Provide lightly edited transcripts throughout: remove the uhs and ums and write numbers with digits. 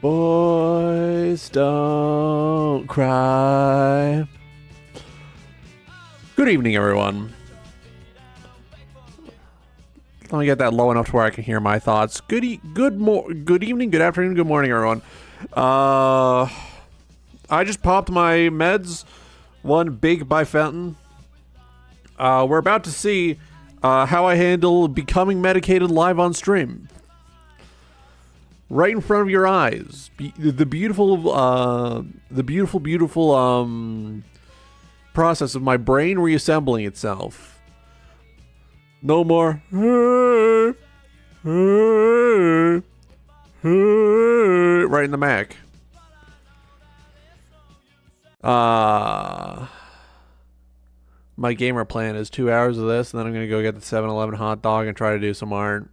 Boys don't cry. Good evening, everyone. Let me get that low enough to where I can hear my thoughts. Good evening, good afternoon, good morning, everyone. I just popped my meds, one big by fountain. We're about to see how I handle becoming medicated live on stream. Right in front of your eyes. The beautiful process of my brain reassembling itself. No more. Right in the Mac. My gamer plan is 2 hours of this, and then I'm going to go get the 7-Eleven hot dog and try to do some art.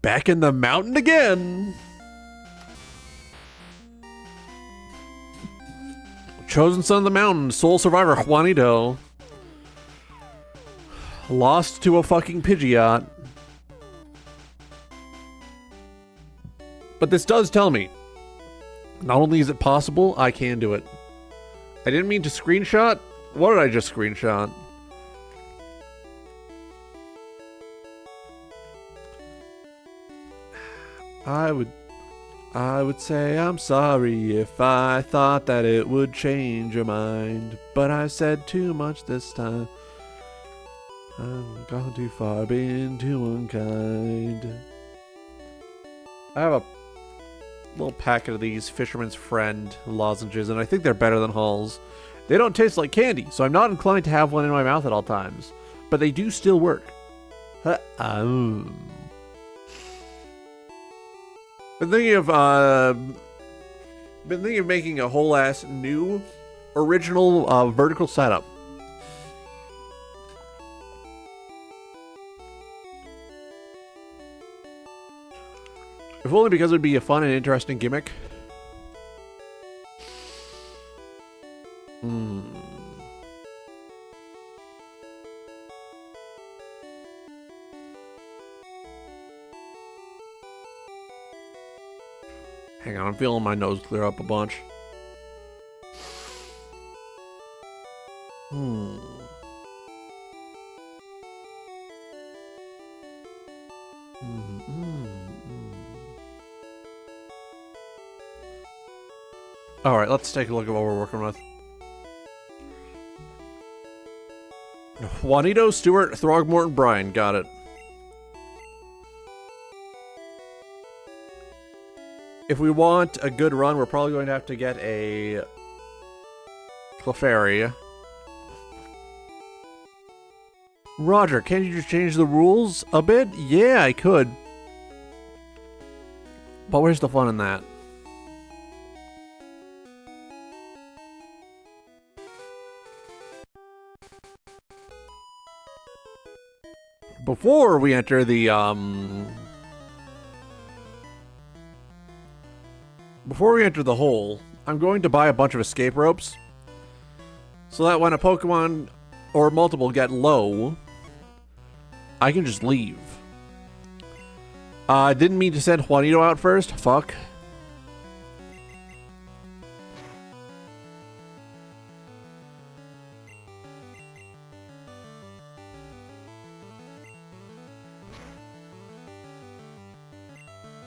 Back in the mountain again. Chosen son of the mountain, sole survivor Juanito. Lost to a fucking Pidgeot. But this does tell me, not only is it possible, I can do it. I didn't mean to screenshot. What did I just screenshot? I would say I'm sorry if I thought that it would change your mind, but I said too much this time. I've gone too far, been too unkind. I have a little packet of these Fisherman's Friend lozenges, and I think they're better than Halls. They don't taste like candy, so I'm not inclined to have one in my mouth at all times, but they do still work. Been thinking of making a whole ass new original vertical setup. If only because it would be a fun and interesting gimmick. Hang on, I'm feeling my nose clear up a bunch. Alright, let's take a look at what we're working with. Juanito, Stewart, Throgmorton, Brian. Got it. If we want a good run, we're probably going to have to get a Clefairy. Roger, can't you just change the rules a bit? Yeah, I could. But where's the fun in that? Before we enter the, Before we enter the hole, I'm going to buy a bunch of escape ropes, so that when a Pokemon or multiple get low, I can just leave. I didn't mean to send Juanito out first. Fuck.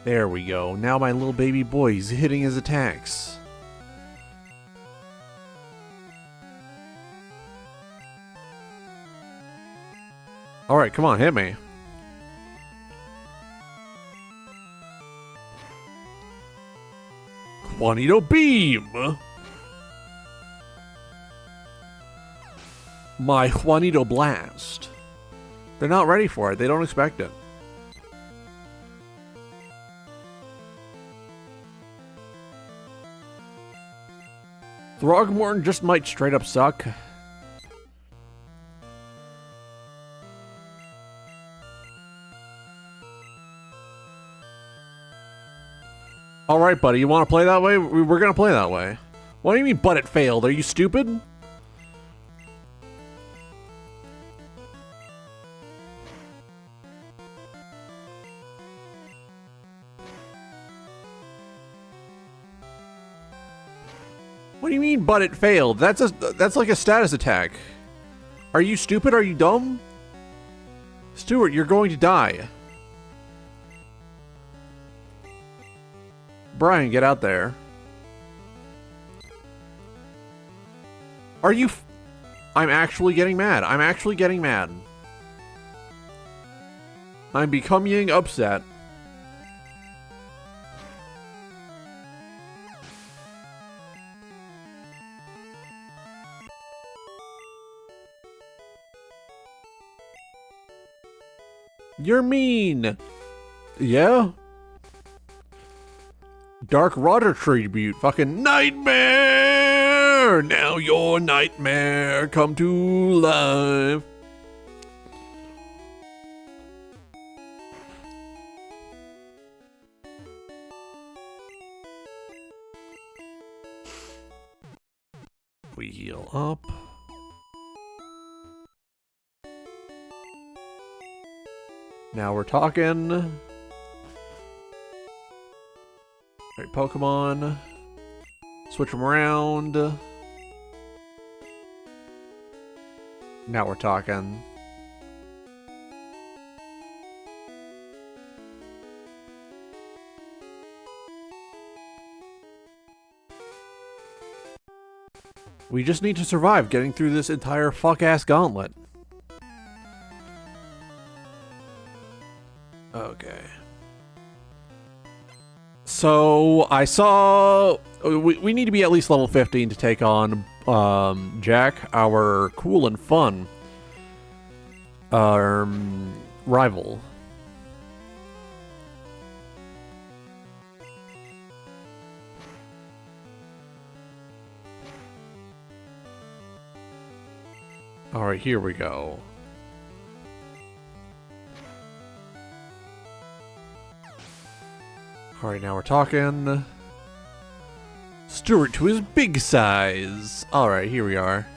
There we go. Now my little baby boy's hitting his attacks. Alright, come on, hit me. Juanito Beam! My Juanito Blast. They're not ready for it. They don't expect it. Throgmorton just might straight up suck. Alright, buddy, you want to play that way? We're going to play that way. What do you mean, but it failed? Are you stupid? do you mean, but it failed? That's like a status attack. Are you stupid? Are you dumb? Stuart, you're going to die. Brian, get out there. Are you... I'm actually getting mad. I'm actually getting mad. I'm becoming upset. You're mean. Yeah? Dark Rotter tribute. Fucking nightmare! Now your nightmare come to life. We heal up. Now we're talking. Alright, Pokemon. Switch them around. Now we're talking. We just need to survive getting through this entire fuck-ass gauntlet. Okay. So, I saw... We need to be at least level 15 to take on Jack, our cool and fun rival. Alright, here we go. Alright, now we're talking. Stuart to his big size. Alright, here we are.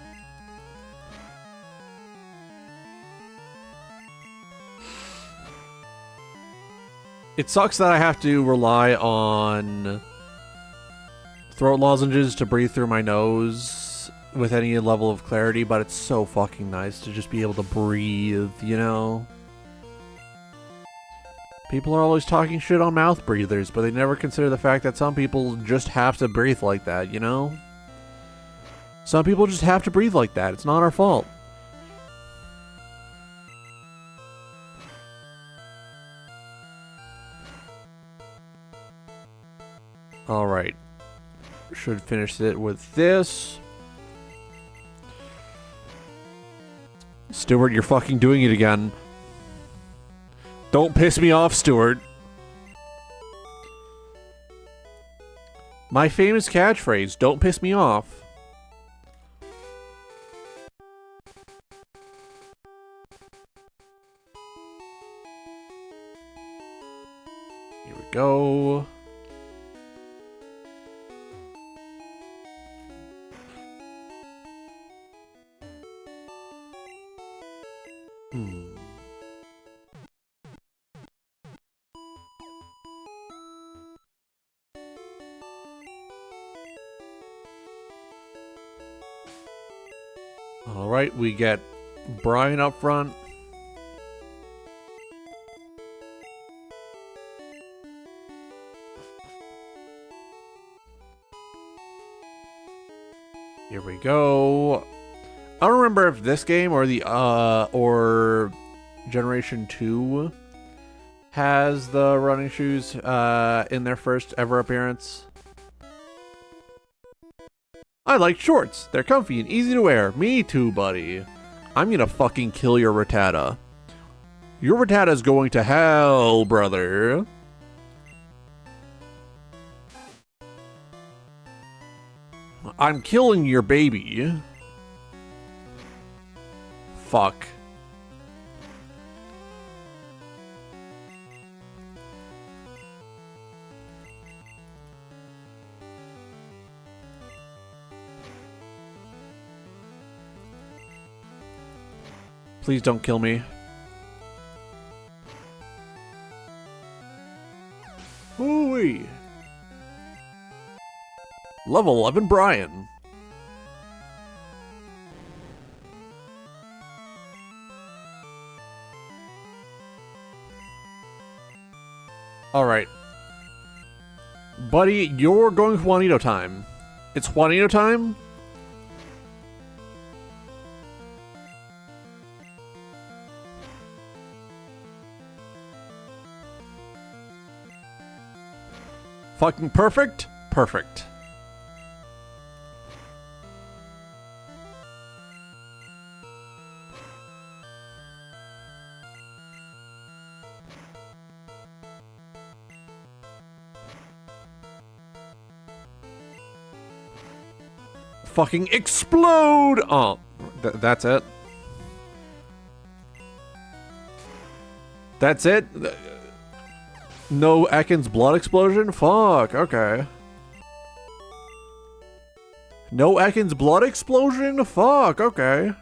It sucks that I have to rely on throat lozenges to breathe through my nose with any level of clarity, but it's so fucking nice to just be able to breathe, you know? People are always talking shit on mouth breathers, but they never consider the fact that some people just have to breathe like that, you know? Some people just have to breathe like that. It's not our fault. Alright. Should finish it with this. Stuart, you're fucking doing it again. Don't piss me off, Stuart. My famous catchphrase, don't piss me off. Here we go. Alright, we get Brian up front. Here we go. I don't remember if this game or the or Generation 2 has the running shoes in their first ever appearance. I like shorts. They're comfy and easy to wear. Me too, buddy. I'm gonna fucking kill your Rattata. Your Rattata's going to hell, brother. I'm killing your baby. Fuck. Please don't kill me. Ooh-wee. Level 11 Brian. Alright. Buddy, you're going Juanito time. It's Juanito time? Fucking perfect? Perfect. Fucking explode! Oh, that's it. That's it? No Ekans blood explosion? Fuck, okay. No Ekans blood explosion? Fuck, okay.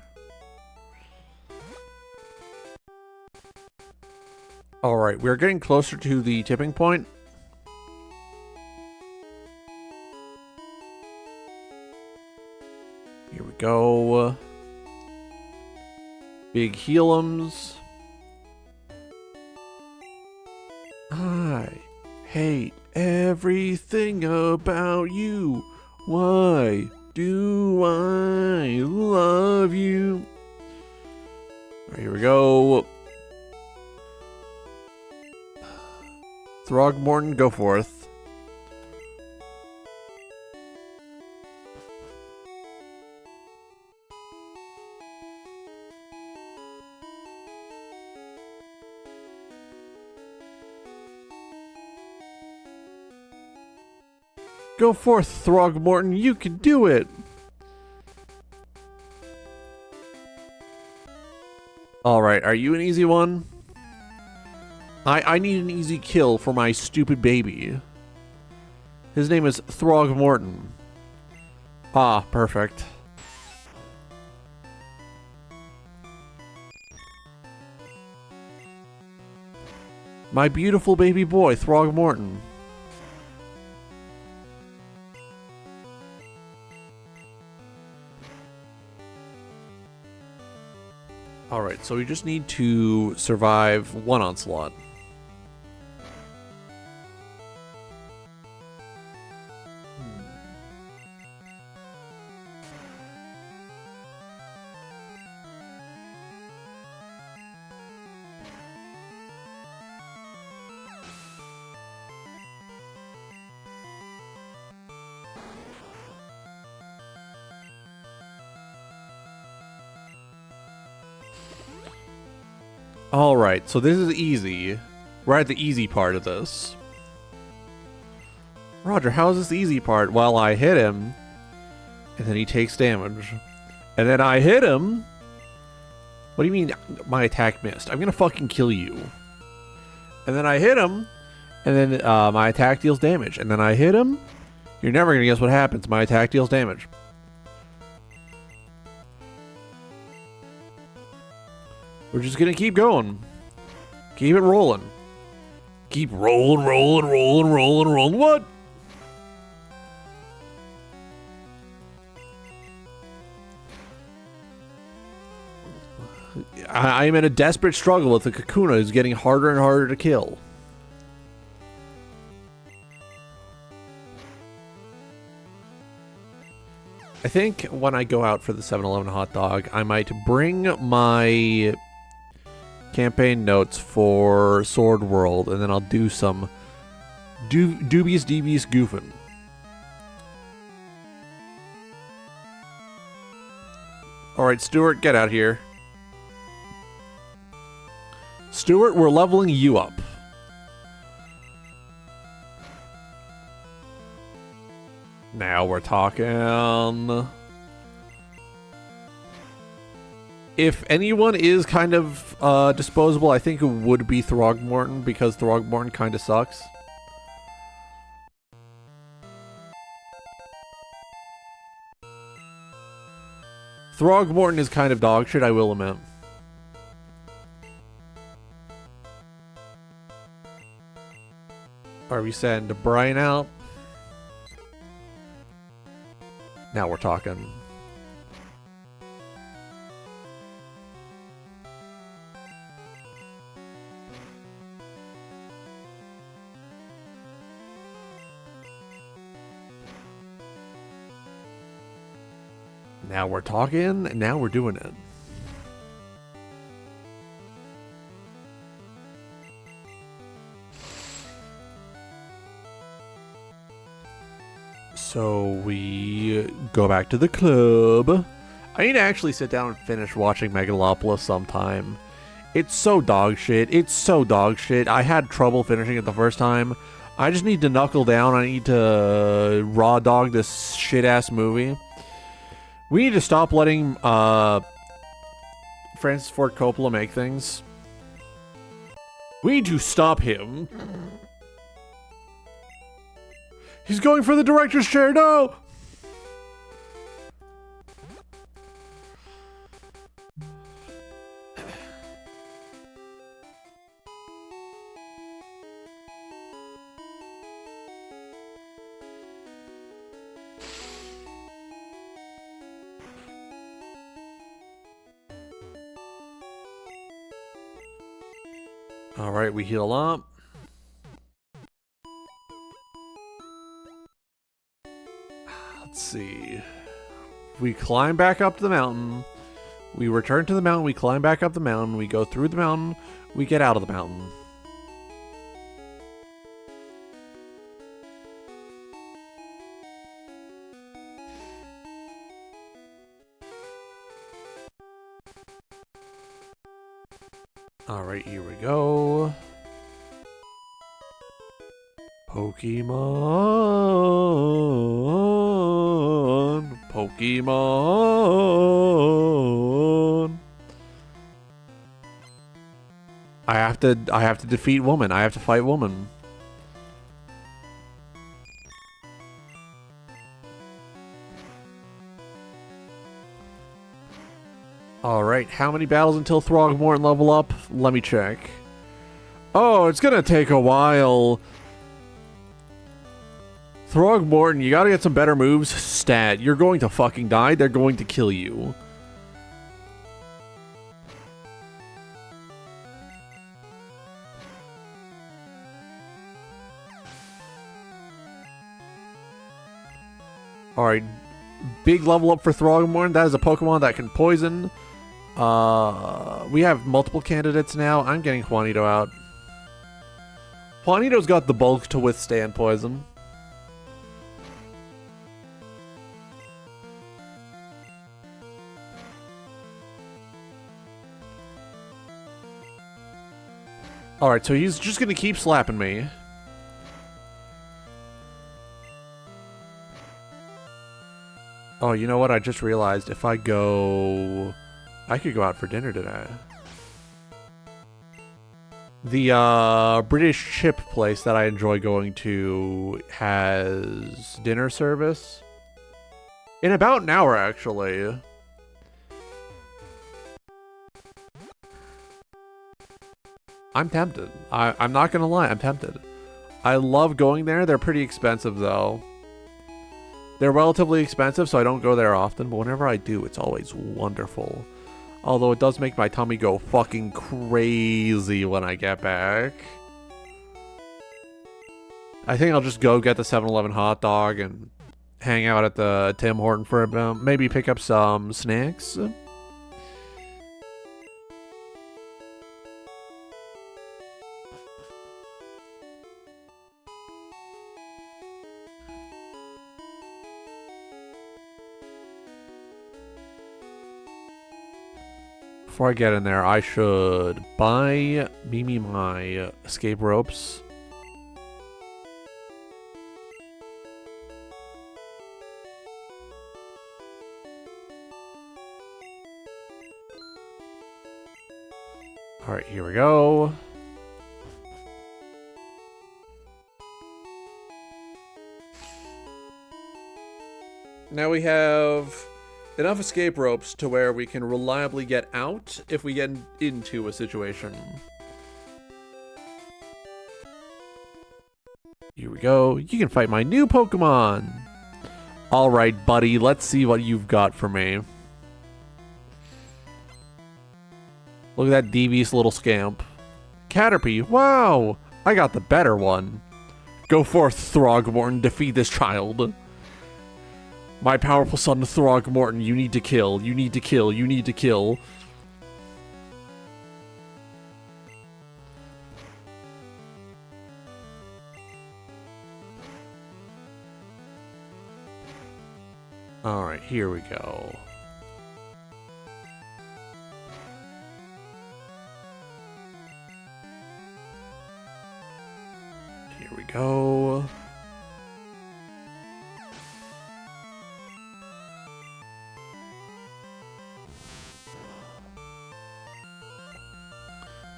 Alright, we're getting closer to the tipping point. Here we go. Big healums. I hate everything about you. Why do I love you? All right, here we go. Throgmorton, go forth. Go forth, Throgmorton, you can do it! Alright, are you an easy one? I need an easy kill for my stupid baby. His name is Throgmorton. Ah, perfect. My beautiful baby boy, Throgmorton. Alright, so we just need to survive one onslaught. Alright, so this is easy. We're at the easy part of this. Roger, how is this the easy part? Well, I hit him, and then he takes damage. And then I hit him. What do you mean my attack missed? I'm gonna fucking kill you. And then I hit him, and then my attack deals damage. And then I hit him. You're never gonna guess what happens. My attack deals damage. We're just gonna keep going. Keep it rolling. Keep rolling, rolling, rolling, rolling, rolling. What? I am in a desperate struggle with the Kakuna who's getting harder and harder to kill. I think when I go out for the 7-Eleven hot dog, I might bring my campaign notes for Sword World, and then I'll do some dubious devious goofing. Alright, Stuart, get out here. Stuart, we're leveling you up. Now we're talking. If anyone is kind of disposable, I think it would be Throgmorton, because Throgmorton kind of sucks. Throgmorton is kind of dog shit, I will admit. Are we send Brian out? Now we're talking. Now we're talking, and now we're doing it. So we go back to the club. I need to actually sit down and finish watching Megalopolis sometime. It's so dog shit. It's so dog shit. I had trouble finishing it the first time. I just need to knuckle down. I need to raw dog this shit-ass movie. We need to stop letting Francis Ford Coppola make things. We need to stop him. He's going for the director's chair. No! Alright, we heal up. Let's see. We climb back up the mountain. We return to the mountain. We climb back up the mountain. We go through the mountain. We get out of the mountain. Alright, here we go. Pokemon. Pokemon. I have to defeat woman. I have to fight woman. Alright, how many battles until Throgmorton level up? Let me check. Oh, it's gonna take a while. Throgmorton, you gotta get some better moves. Stat, you're going to fucking die. They're going to kill you. Alright, big level up for Throgmorton. That is a Pokemon that can poison. We have multiple candidates now. I'm getting Juanito out. Juanito's got the bulk to withstand poison. Alright, so he's just gonna keep slapping me. Oh, you know what? I just realized if I go... I could go out for dinner today. The British chip place that I enjoy going to has dinner service. In about an hour, actually. I'm tempted. I'm not gonna lie, I'm tempted. I love going there. They're pretty expensive, though. They're relatively expensive, so I don't go there often, but whenever I do, it's always wonderful. Although it does make my tummy go fucking crazy when I get back. I think I'll just go get the 7-Eleven hot dog and hang out at the Tim Horton for a bit. Maybe pick up some snacks. Before I get in there, I should buy Mimi my escape ropes. Alright, here we go. Now we have enough escape ropes to where we can reliably get out if we get into a situation. Here we go. You can fight my new Pokemon. Alright, buddy. Let's see what you've got for me. Look at that devious little scamp. Caterpie. Wow. I got the better one. Go forth, Throgmorton. Defeat this child. My powerful son Throgmorton, you need to kill. You need to kill. You need to kill. Alright, here we go. Here we go.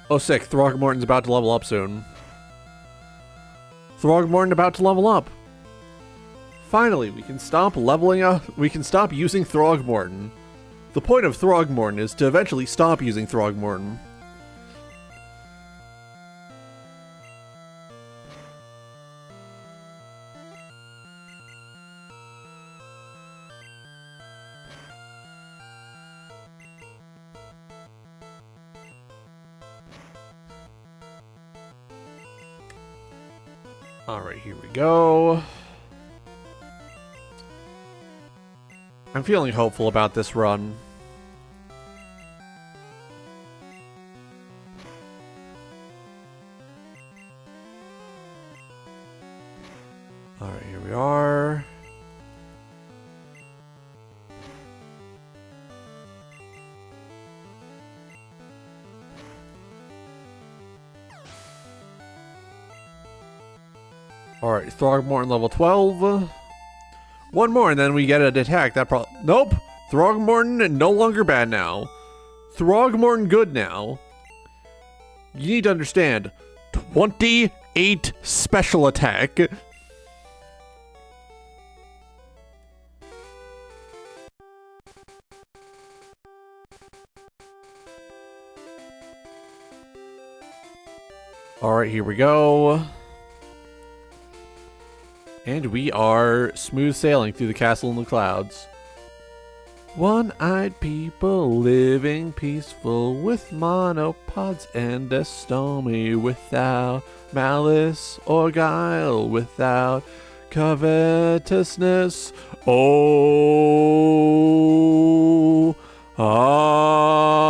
Oh, sick. Throgmorton's about to level up soon. Throgmorton about to level up. Finally, we can stop leveling up. We can stop using Throgmorton. The point of Throgmorton is to eventually stop using Throgmorton. Alright, here we go. I'm feeling hopeful about this run. Alright, here we are. Alright, Throgmorton level 12. One more and then we get an attack. Nope! Throgmorton no longer bad now. Throgmorton good now. You need to understand. 28 special attack. Alright, here we go. And we are smooth sailing through the castle in the clouds. One-eyed people living peaceful with monopods and a stormy without malice or guile, without covetousness. Oh, ah.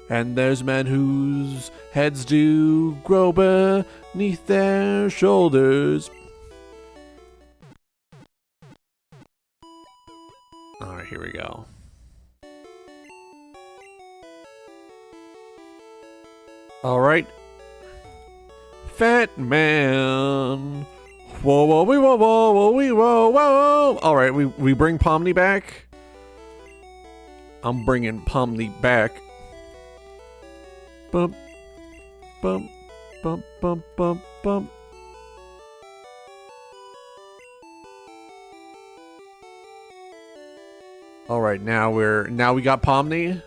And there's men whose heads do grow beneath their shoulders. Alright, here we go. Alright. Fat man. Whoa, whoa, wee, whoa, whoa, whoa, wee, whoa, whoa. Alright, we bring Pomni back. I'm bringing Pomni back. Bump, bump, bump, bump, bump, bump. Alright, now we got Pomni.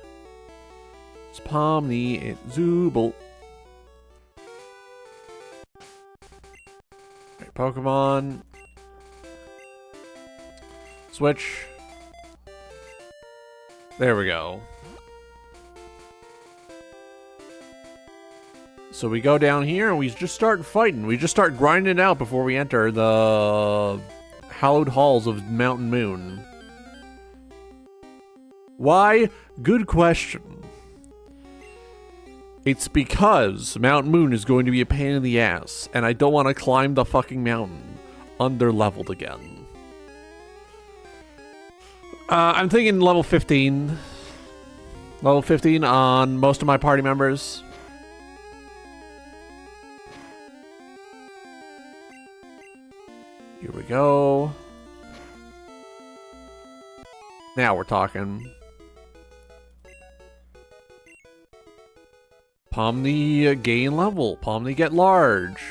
It's Pomni and Zooble. Alright, Pokemon. Switch. There we go. So we go down here and we just start fighting. We just start grinding it out before we enter the hallowed halls of Mountain Moon. Why? Good question. It's because Mountain Moon is going to be a pain in the ass, and I don't want to climb the fucking mountain under-leveled again. I'm thinking level 15. Level 15 on most of my party members. Here we go. Now we're talking. Pomni gain level. Pomni get large.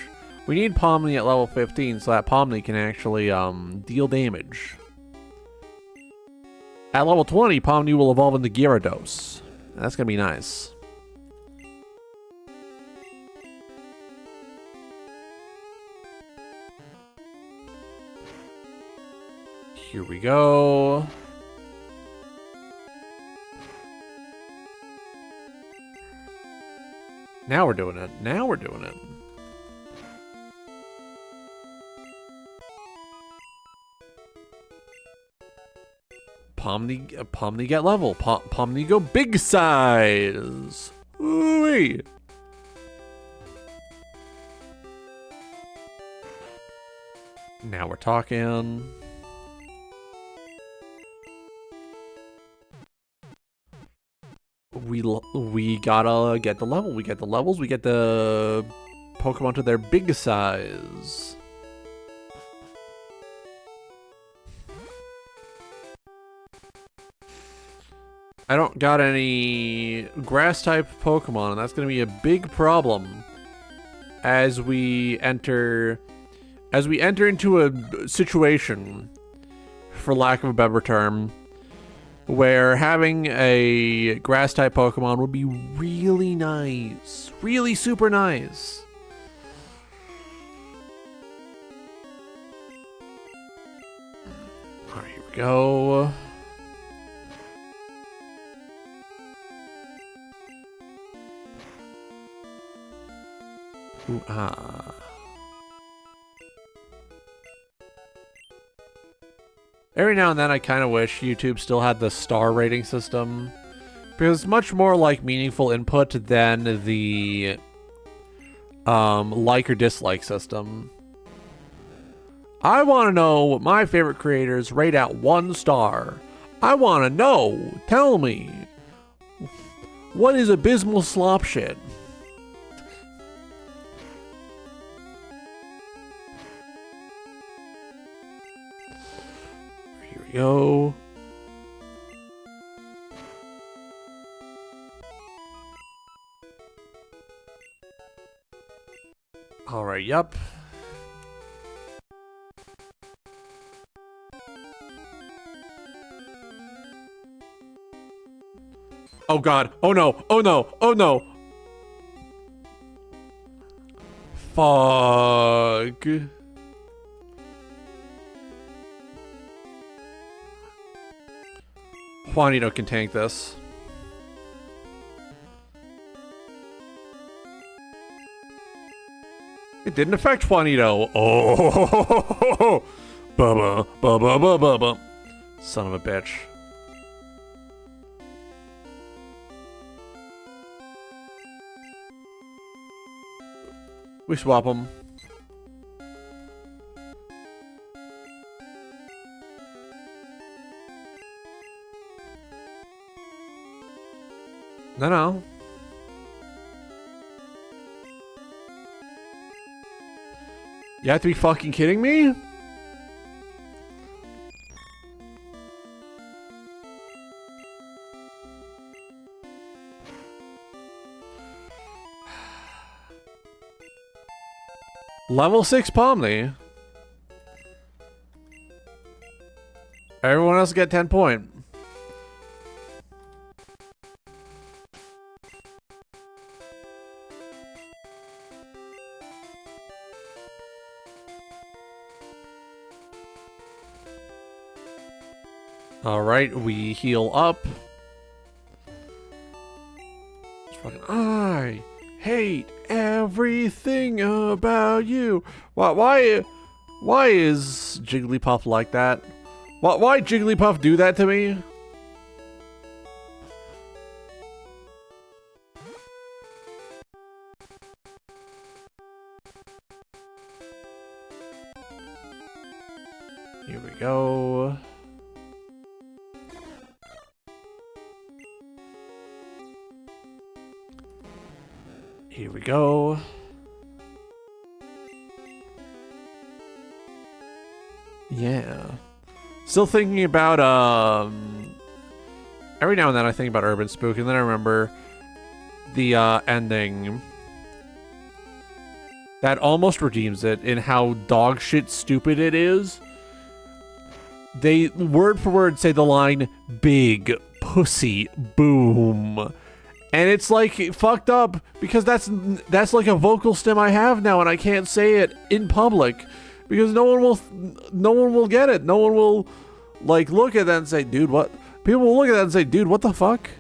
We need Pomni at level 15 so that Pomni can actually deal damage. At level 20, Pomni will evolve into Gyarados. That's gonna be nice. Here we go. Now we're doing it. Now we're doing it. Pomni get level. Pomni go big size. Ooh-wee. Now we're talking. We gotta get the level. We get the levels. We get the Pokemon to their big size. I don't got any grass type Pokemon, and that's gonna be a big problem as we enter into a situation, for lack of a better term, where having a grass type Pokemon would be really nice, really super nice. All right, here we go. Ooh, ah. Every now and then I kind of wish YouTube still had the star rating system, because it's much more like meaningful input than the like or dislike system. I want to know what my favorite creators rate at 1 star. I want to know. Tell me. What is abysmal slop shit? Go. All right, yup. Oh god. Oh no. Oh no. Oh no. Fuck. Juanito can tank this. It didn't affect Juanito. Oh, bubba, bubba, bubba, bubba. Son of a bitch. We swap them. No. You have to be fucking kidding me? Level 6 Pomni. Everyone else get 10 point. Alright, we heal up. I hate everything about you. Why is Jigglypuff like that? Why Jigglypuff do that to me? Here we go. Here we go. Yeah. Still thinking about, every now and then I think about Urban Spook, and then I remember the, ending that almost redeems it in how dog shit stupid it is. They, word for word, say the line, "Big pussy boom." And it's like fucked up because that's like a vocal stem I have now, and I can't say it in public because no one will get it. No one will like look at that and say, "Dude, what?" People will look at that and say, "Dude, what the fuck?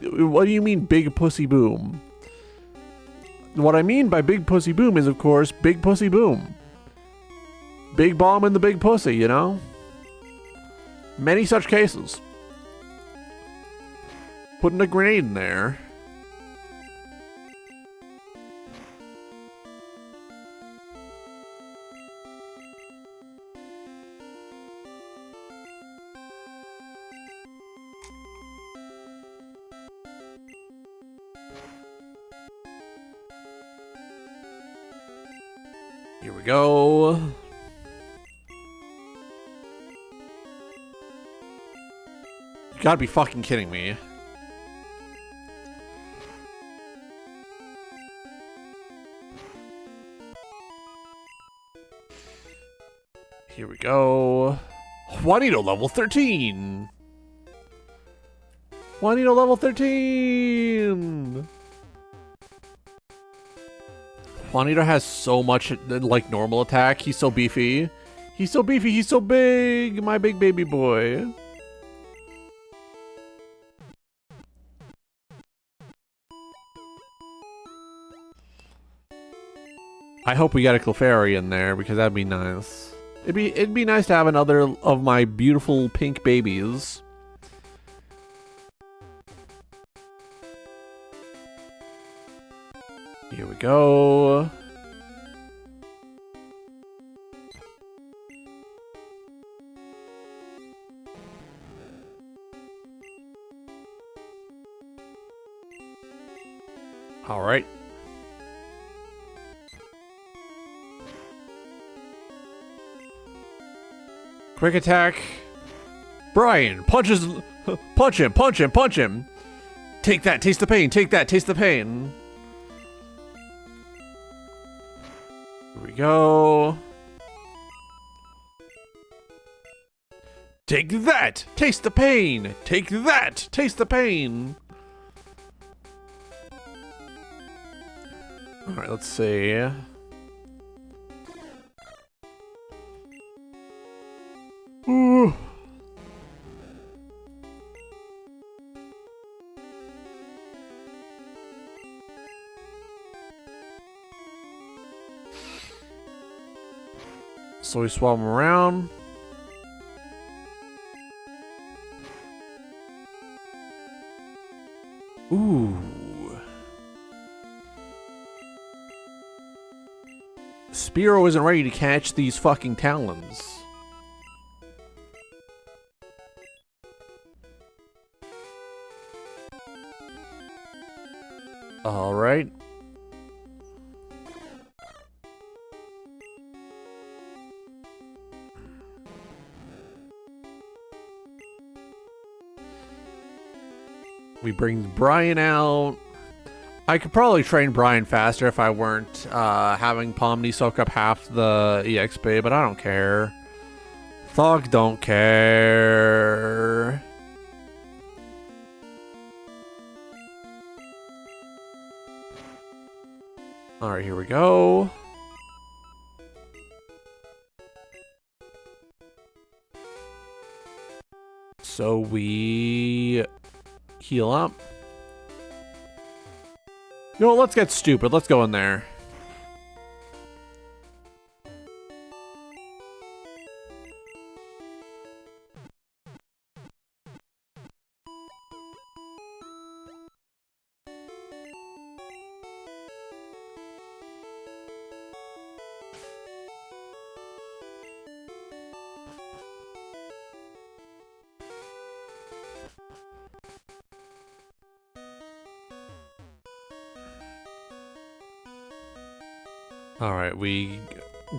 What do you mean big pussy boom?" What I mean by big pussy boom is, of course, big pussy boom. Big bomb in the big pussy, you know? Many such cases. Putting a grenade in there. Here we go. You gotta be fucking kidding me. Here we go. Juanito level 13. Juanito level 13. Juanito has so much, like, normal attack. He's so beefy. He's so beefy. He's so big. My big baby boy. I hope we got a Clefairy in there because that'd be nice. It'd be nice to have another of my beautiful pink babies. Here we go. All right. Quick attack. Brian punches. Punch him. Punch him. Punch him. Take that. Taste the pain. Take that. Taste the pain. Here we go. Take that! Taste the pain! Take that! Taste the pain! Alright, let's see. Ooh. So we swap them around. Ooh. Spearow isn't ready to catch these fucking talons. All right. We bring Brian out. I could probably train Brian faster if I weren't having Pomni soak up half the EXP, but I don't care. Thog don't care. Alright, here we go. So we heal up. You know what, let's get stupid. Let's go in there. Alright, we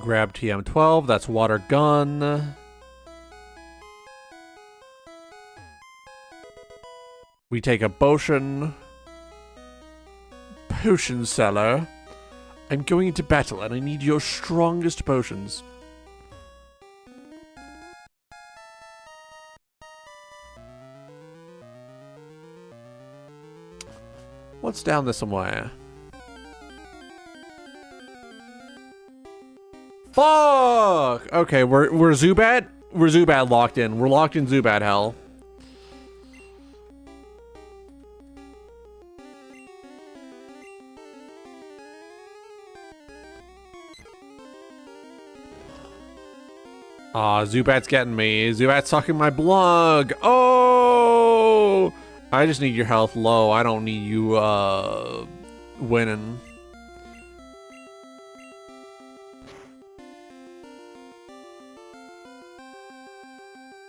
grab TM12, that's water gun. We take a potion. Potion seller. I'm going into battle and I need your strongest potions. What's down this somewhere? Fuck! Okay, we're Zubat? We're Zubat locked in. We're locked in Zubat hell. Aw, Zubat's getting me. Zubat's sucking my blood. Oh! I just need your health low. I don't need you, winning.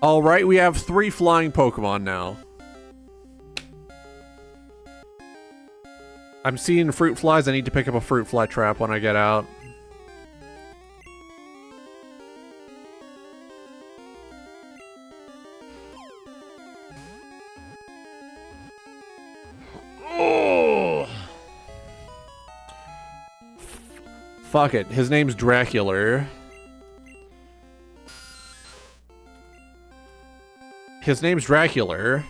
Alright, we have 3 flying Pokemon now. I'm seeing fruit flies. I need to pick up a fruit fly trap when I get out. Oh! Fuck it. His name's Dracula. His name's Dracula.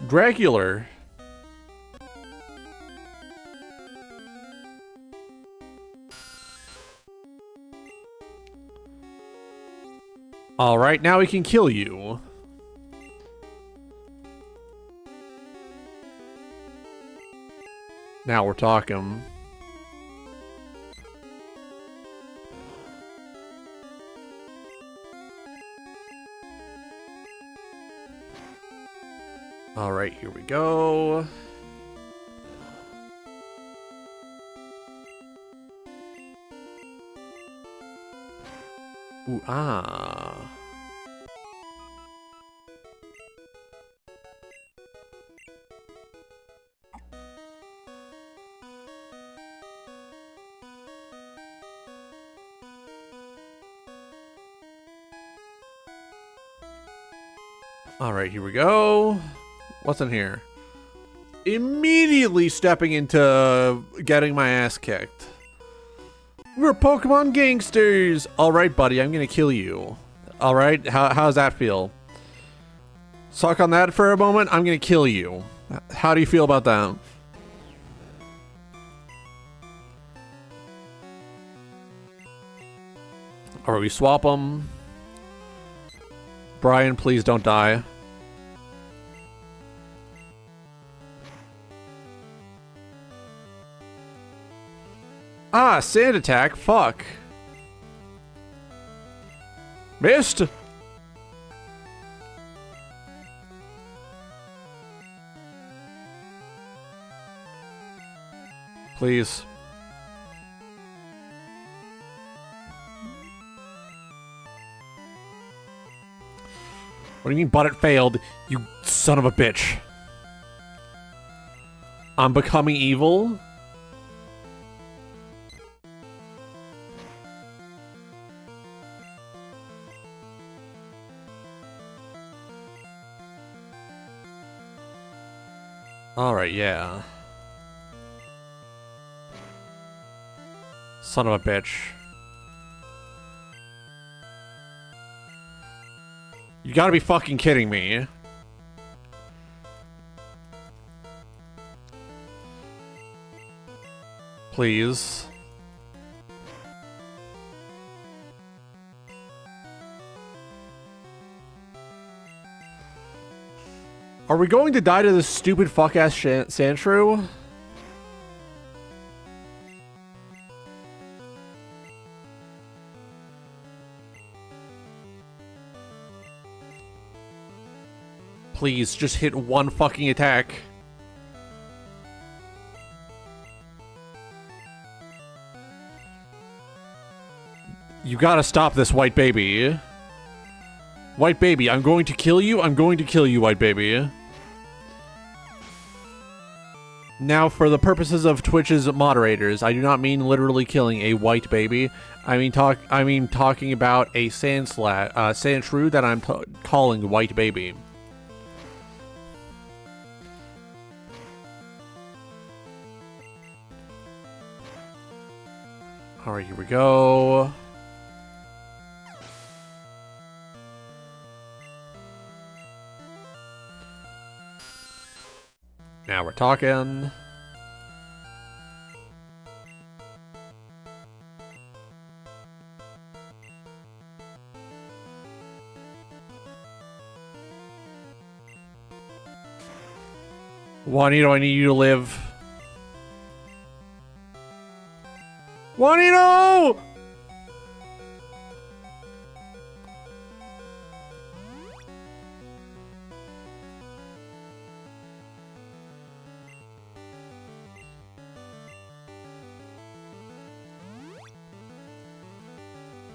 Dracula. Alright, now we can kill you. Now we're talking. Alright, here we go. Ooh, ah. Alright, here we go. What's in here? Immediately stepping into getting my ass kicked. We're Pokemon gangsters! Alright, buddy, I'm gonna kill you. Alright, how's that feel? Suck on that for a moment, I'm gonna kill you. How do you feel about that? Alright, we swap them. Brian, please don't die. Ah, sand attack. Fuck. Missed. Please. What do you mean, but it failed? You son of a bitch. I'm becoming evil? Alright, yeah. Son of a bitch. You gotta be fucking kidding me. Please. Are we going to die to this stupid fuck-ass Sandshrew? Please, just hit one fucking attack. You gotta stop this, white baby. White baby, I'm going to kill you. I'm going to kill you, white baby. Now, for the purposes of Twitch's moderators, I do not mean literally killing a white baby. I mean talking about a Sandshrew that I'm calling white baby. Alright, here we go. Now we're talking. Juanito, I need you to live. Juanito!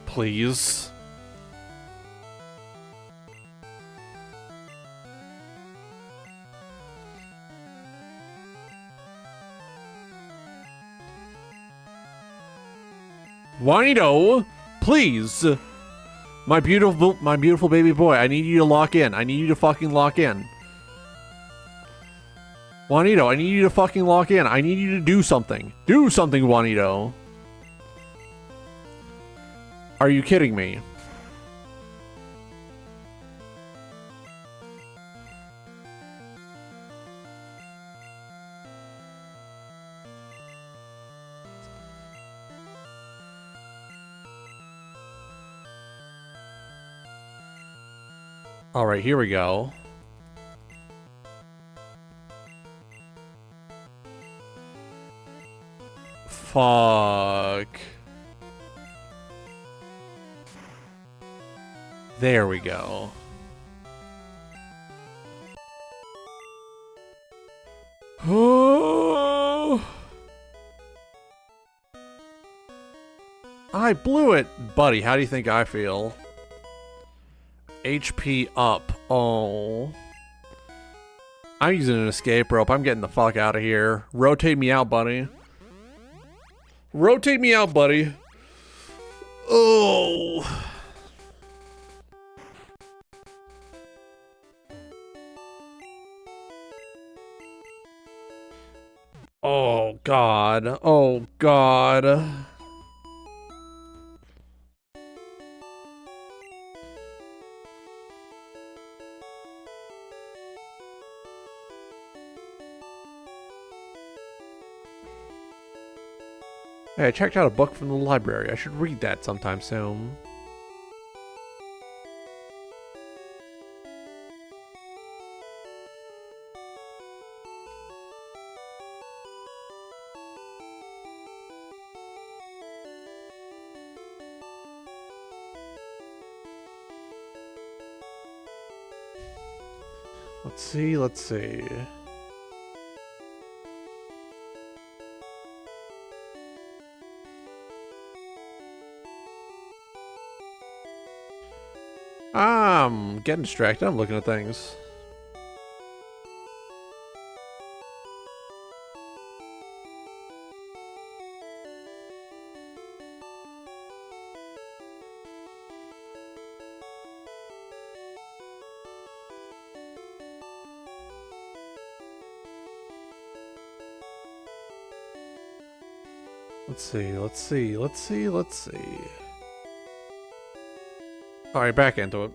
Please. Juanito, please. My beautiful baby boy, I need you to lock in. I need you to fucking lock in. Juanito, I need you to fucking lock in. I need you to do something. Do something, Juanito. Are you kidding me? All right, here we go. Fuck. There we go. Oh. I blew it. Buddy, how do you think I feel? HP up. Oh. I'm using an escape rope. I'm getting the fuck out of here. Rotate me out, buddy. Rotate me out, buddy. Oh. Oh, God. Oh, God. Hey, I checked out a book from the library. I should read that sometime soon. Let's see. I'm getting distracted. I'm looking at things. Let's see. Alright, back into it.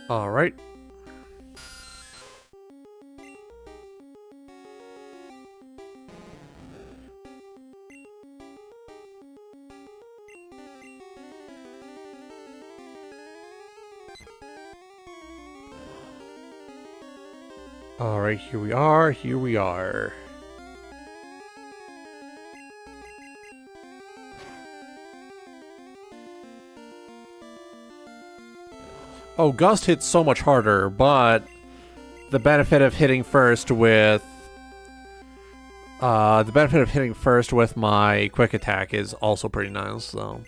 Alright. Alright, here we are. Oh, Gust hits so much harder, but the benefit of hitting first with my quick attack is also pretty nice, so.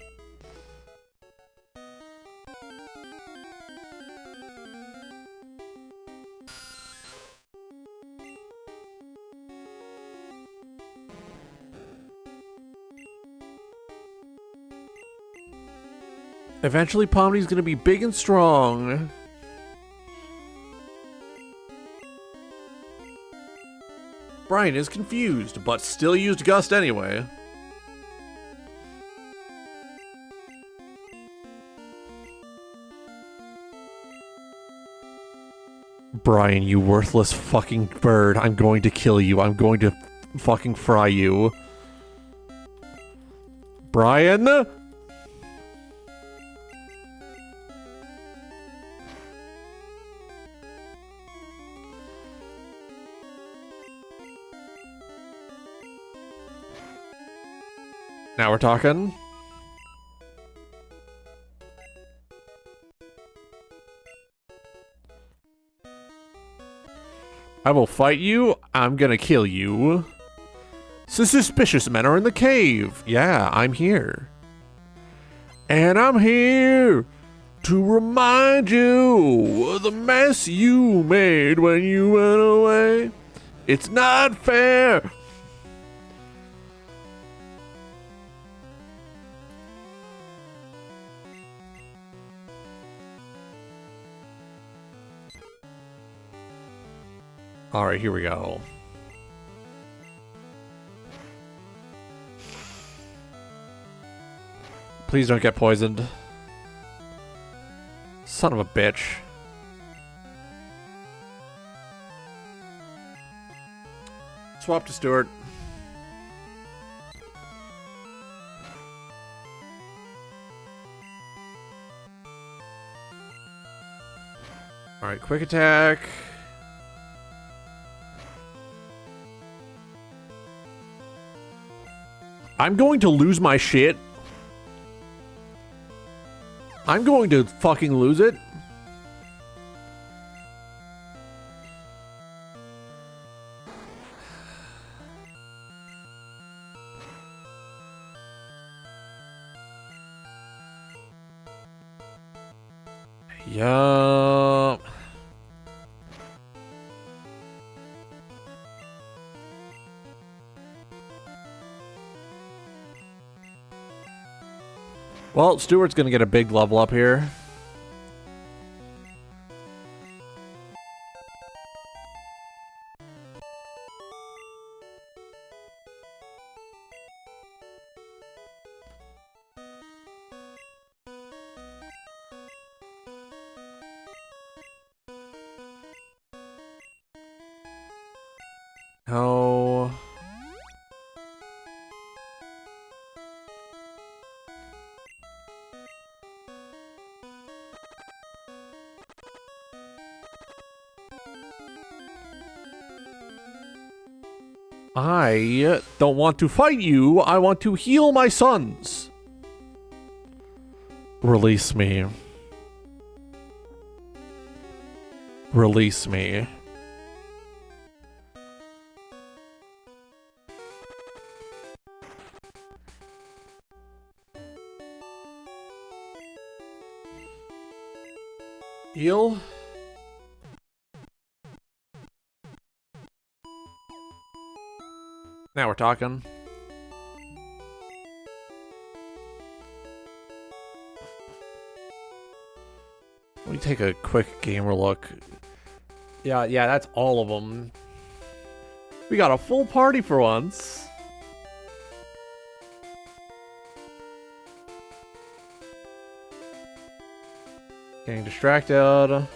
Eventually, Pomni's gonna be big and strong. Brian is confused, but still used Gust anyway. Brian, you worthless fucking bird. I'm going to kill you. I'm going to fucking fry you. Brian? Now we're talking. I will fight you. I'm gonna kill you. Suspicious men are in the cave. Yeah, I'm here. And I'm here to remind you of the mess you made when you went away. It's not fair. All right, here we go. Please don't get poisoned. Son of a bitch. Swap to Stuart. Alright, quick attack. I'm going to lose my shit. I'm going to fucking lose it. Yup. Well, Stuart's gonna get a big level up here. Oh. I don't want to fight you. I want to heal my sons. Release me. Release me. Heal. Now we're talking. Let me take a quick gamer look. Yeah, that's all of them. We got a full party for once. Getting distracted.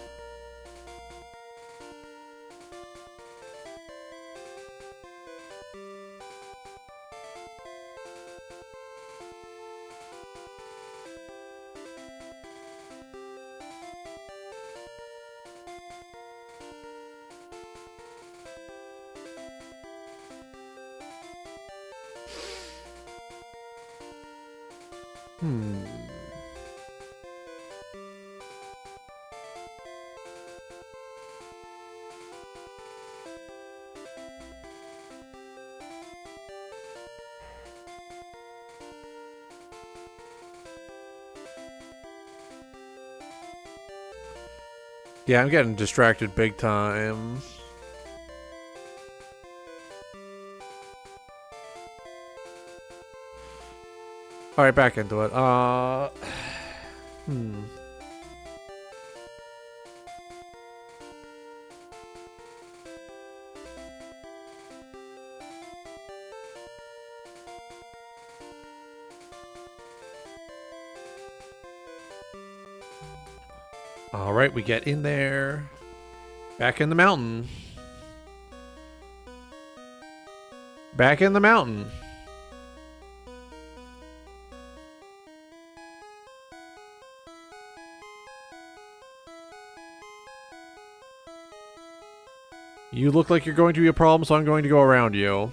Yeah, I'm getting distracted big time. Alright, back into it. Alright, we get in there. Back in the mountain. Back in the mountain. You look like you're going to be a problem, so I'm going to go around you.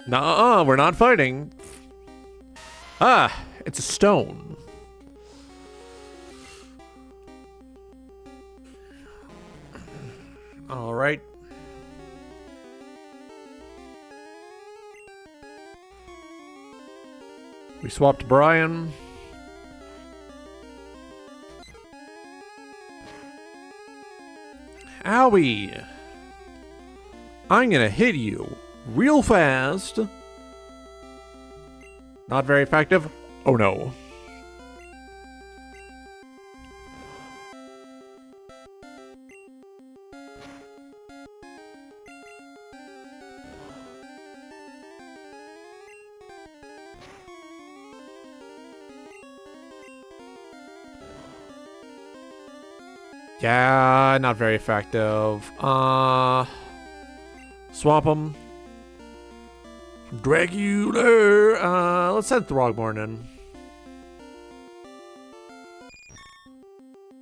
Nuh-uh, we're not fighting. Ah, it's a stone. All right. We swapped Brian. Owie! I'm gonna hit you real fast. Not very effective. Oh no. Yeah, not very effective. Swap them. Dragular. Let's send Throgmorn in.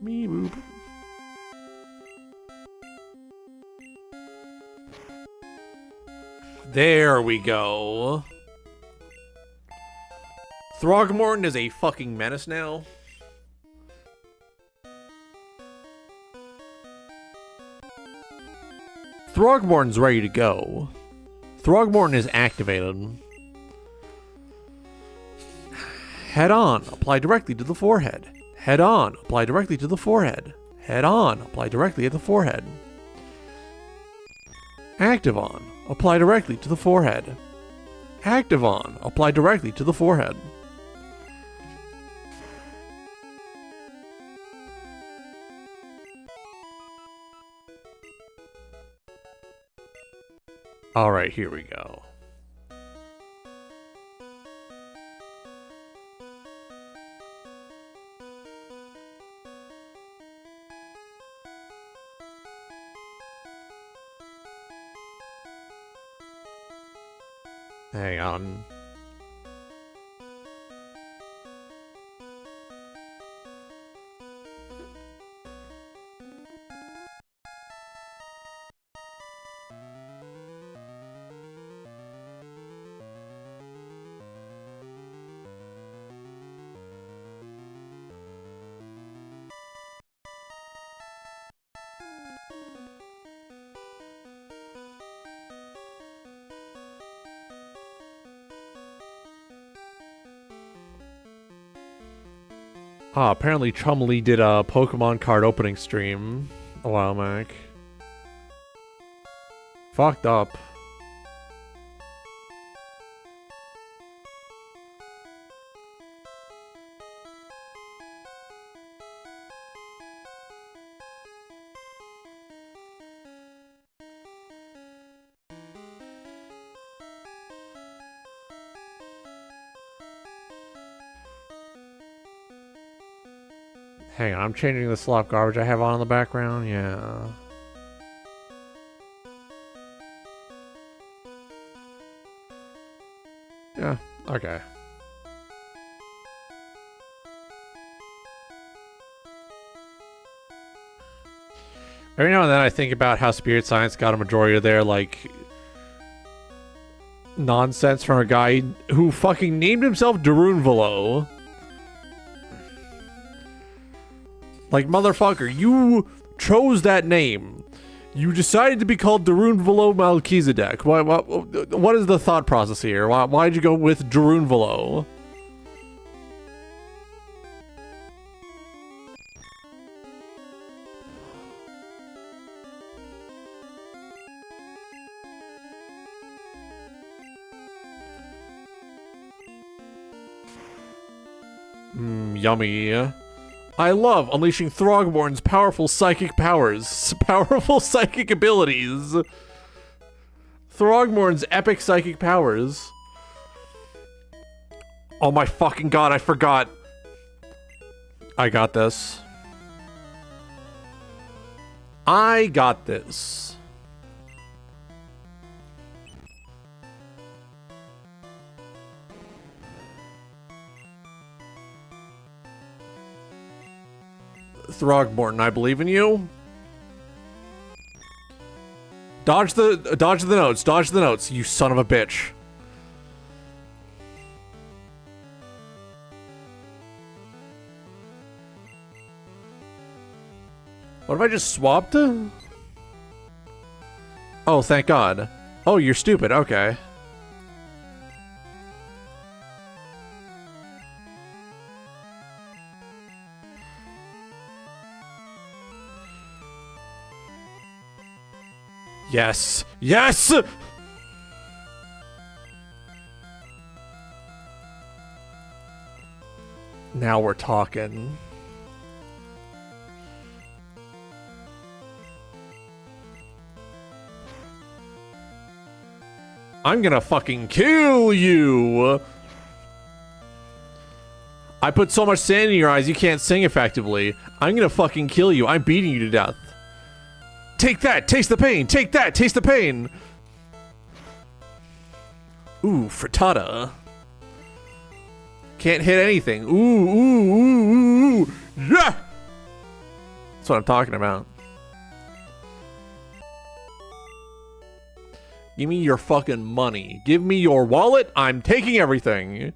Me boop. There we go. Throgmorn is a fucking menace now. Throgmorn's ready to go. Throgmorn is activated. Head on, apply directly to the forehead. Head on, apply directly to the forehead. Head on, apply directly at the forehead. Active on, apply directly to the forehead. Active on, apply directly to the forehead. All right, here we go. Hang on. Apparently Chumley did a Pokemon card opening stream a while back. Fucked up. Hang on, I'm changing the slop garbage I have on in the background. Yeah. Yeah, okay. Every now and then I think about how Spirit Science got a majority of their, like, nonsense from a guy who fucking named himself Darunvalo. Like, motherfucker, you chose that name. You decided to be called Darunvalo Melchizedek. What is the thought process here? Why'd you go with Darunvalo? Yummy. I love unleashing Throgmorn's powerful psychic powers. Powerful psychic abilities. Throgmorn's epic psychic powers. Oh my fucking god, I forgot. I got this. I got this. Throgmorton, I believe in you. Dodge the notes, you son of a bitch. What if I just swapped? Oh, thank God. Oh, you're stupid. Okay. Yes. Yes! Now we're talking. I'm gonna fucking kill you! I put so much sand in your eyes you can't sing effectively. I'm gonna fucking kill you. I'm beating you to death. Take that! Taste the pain! Take that! Taste the pain! Ooh, frittata. Can't hit anything. Ooh, ooh, ooh, ooh, ooh. Yeah! That's what I'm talking about. Give me your fucking money. Give me your wallet. I'm taking everything.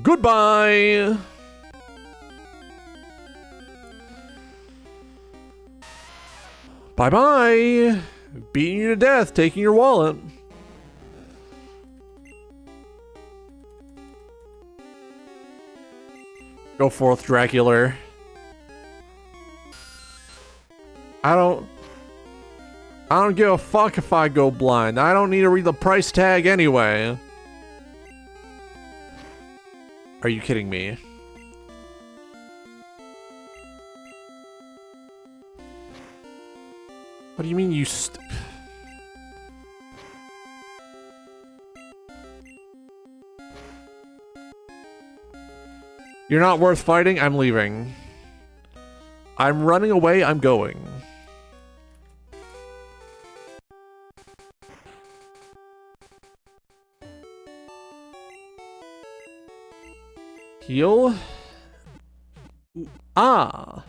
Goodbye. Bye-bye. Beating you to death, taking your wallet. Go forth, Dracula. I don't give a fuck if I go blind. I don't need to read the price tag anyway. Are you kidding me? What do you mean you You're not worth fighting? I'm leaving. I'm running away, I'm going. Heal? Ah!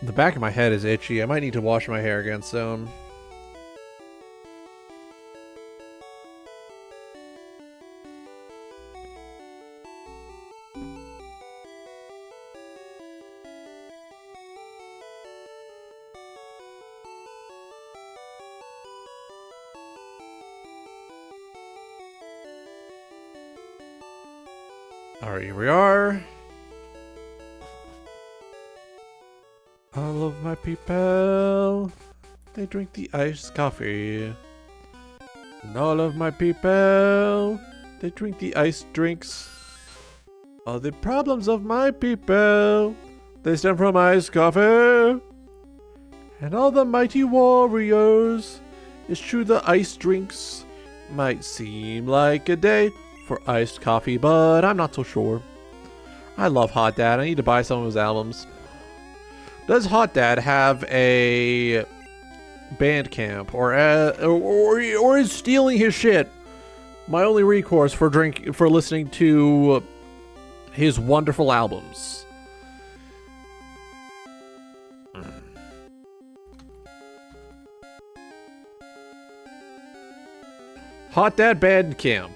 The back of my head is itchy. I might need to wash my hair again soon. Alright, here we are. All of my people, they drink the iced coffee. And all of my people, they drink the iced drinks. All the problems of my people, they stem from iced coffee. And all the mighty warriors, it's true the iced drinks might seem like a day for iced coffee, but I'm not so sure. I love Hot Dad. I need to buy some of his albums. Does Hot Dad have a Bandcamp or is stealing his shit my only recourse for listening to his wonderful albums? Hot Dad Bandcamp.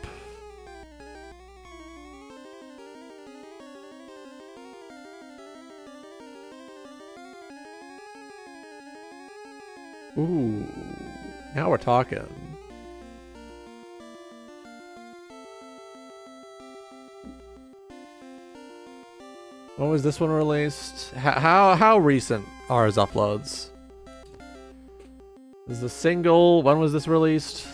Ooh, now we're talking. When was this one released? How recent are his uploads? This is the single. When was this released?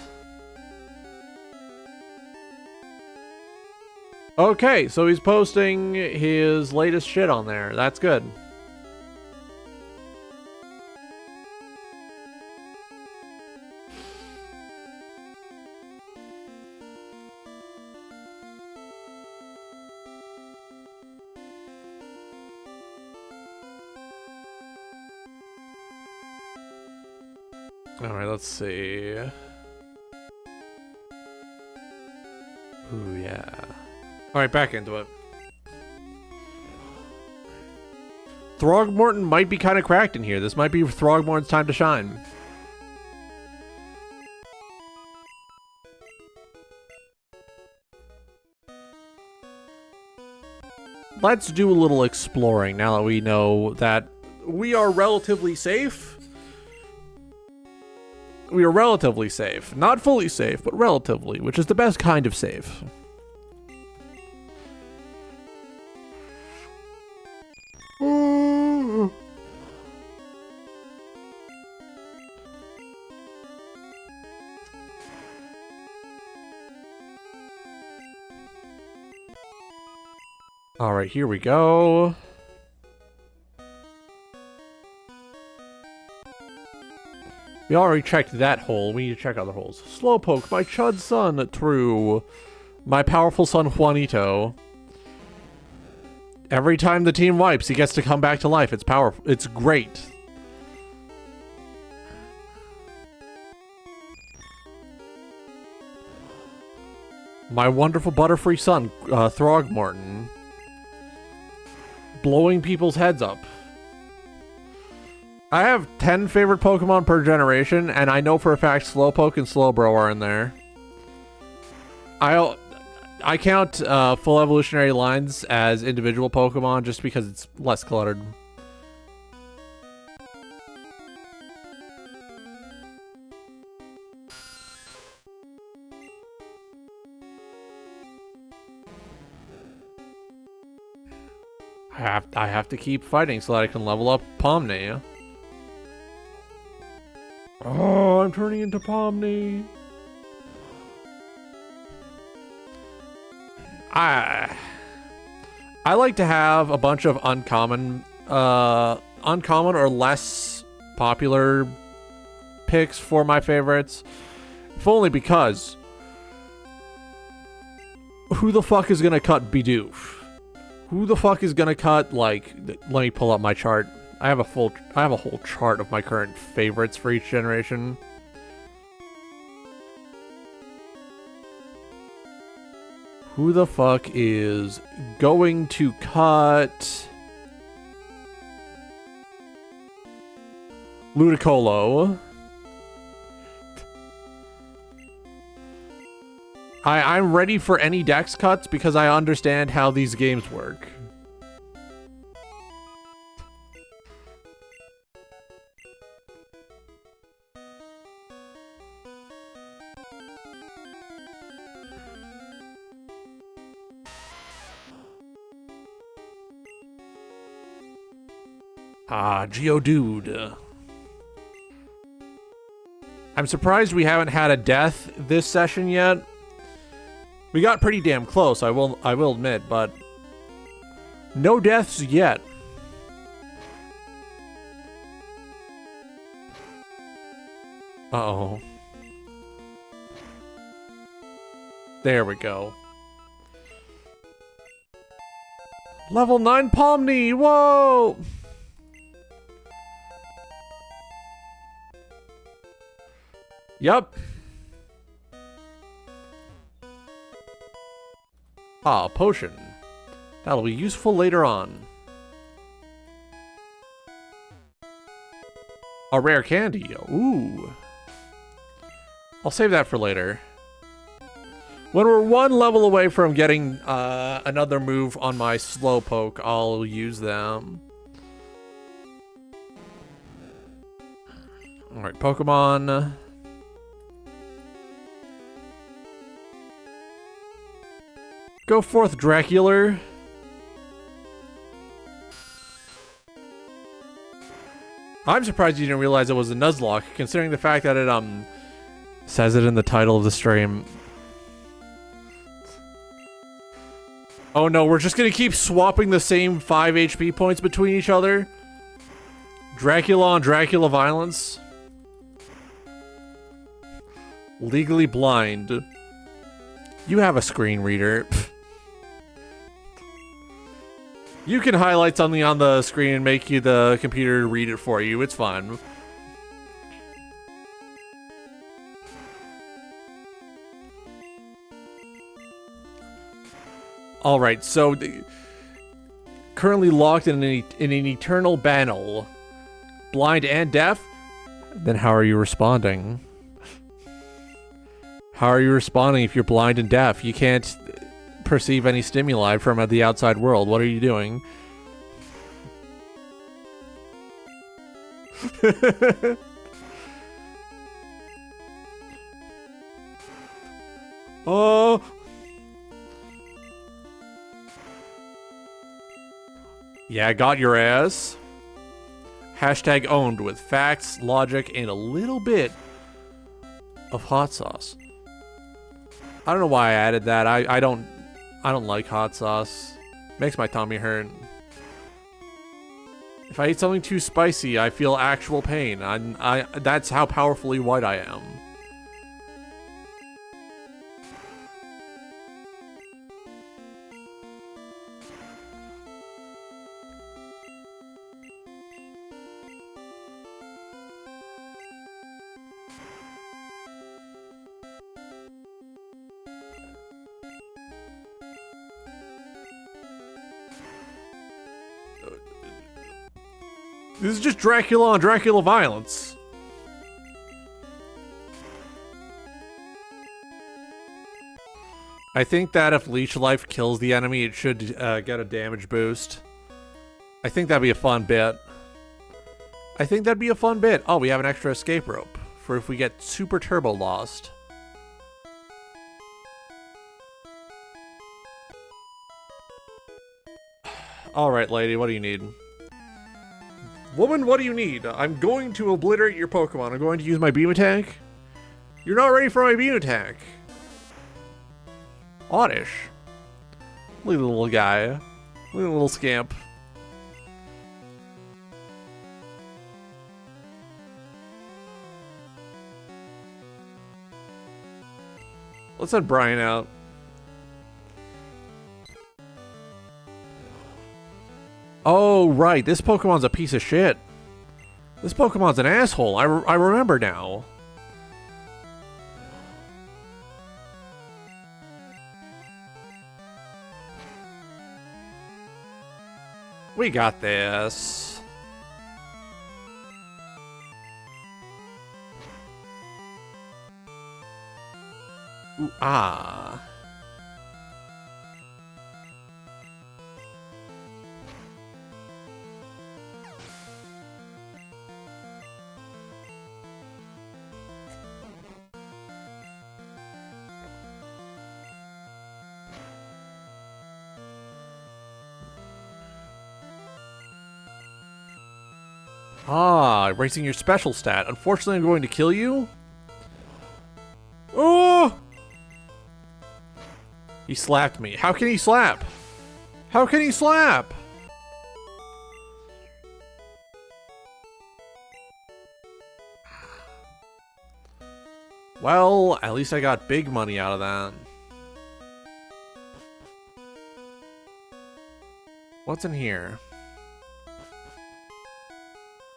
Okay, so he's posting his latest shit on there. That's good. Alright, let's see. Ooh, yeah. Alright, back into it. Throgmorton might be kind of cracked in here. This might be Throgmorton's time to shine. Let's do a little exploring now that we know that we are relatively safe. We are relatively safe. Not fully safe, but relatively, which is the best kind of safe. All right, here we go. We already checked that hole. We need to check other holes. Slowpoke, my chud son, true. My powerful son, Juanito. Every time the team wipes, he gets to come back to life. It's powerful. It's great. My wonderful Butterfree son, Throgmorton. Blowing people's heads up. I have 10 favorite Pokemon per generation, and I know for a fact Slowpoke and Slowbro are in there. I count full evolutionary lines as individual Pokemon just because it's less cluttered. I have to keep fighting so that I can level up Pomni. Oh, I'm turning into Pomni. I like to have a bunch of uncommon or less popular picks for my favorites. If only because who the fuck is gonna cut Bidoof? Who the fuck is gonna cut, like, let me pull up my chart. I have a whole chart of my current favorites for each generation. Who the fuck is going to cut Ludicolo? I'm ready for any dex cuts because I understand how these games work. Ah, Geodude. I'm surprised we haven't had a death this session yet. We got pretty damn close, I will admit, but no deaths yet. Uh-oh. There we go. Level 9 Pomni, whoa! Yup. Ah, potion. That'll be useful later on. A rare candy. Ooh. I'll save that for later. When we're one level away from getting another move on my Slowpoke, I'll use them. Alright, Pokemon. Go forth, Dracula. I'm surprised you didn't realize it was a Nuzlocke, considering the fact that it says it in the title of the stream. Oh no, we're just gonna keep swapping the same 5 HP points between each other. Dracula on Dracula violence. Legally blind. You have a screen reader. You can highlight something on the screen and make the computer read it for you. It's fun. All right, so currently locked in an eternal battle, blind and deaf. Then how are you responding? How are you responding if you're blind and deaf? You can't perceive any stimuli from the outside world. What are you doing? Oh. Yeah, got your ass. Hashtag owned with facts, logic, and a little bit of hot sauce. I don't know why I added that. I don't like hot sauce. Makes my tummy hurt. If I eat something too spicy, I feel actual pain. That's how powerfully white I am. This is just Dracula on Dracula violence. I think that if Leech Life kills the enemy, it should get a damage boost. I think that'd be a fun bit. Oh, we have an extra escape rope for if we get super turbo lost. Alright, lady, what do you need? Woman, what do you need? I'm going to obliterate your Pokemon. I'm going to use my beam attack. You're not ready for my beam attack. Oddish. Look at the little guy. Look at the little scamp. Let's send Brian out. Oh, right. This Pokemon's a piece of shit. This Pokemon's an asshole. I remember now. We got this. Ooh, ah. Ah, raising your special stat. Unfortunately, I'm going to kill you. Oh! He slapped me. How can he slap? How can he slap? Well, at least I got big money out of that. What's in here?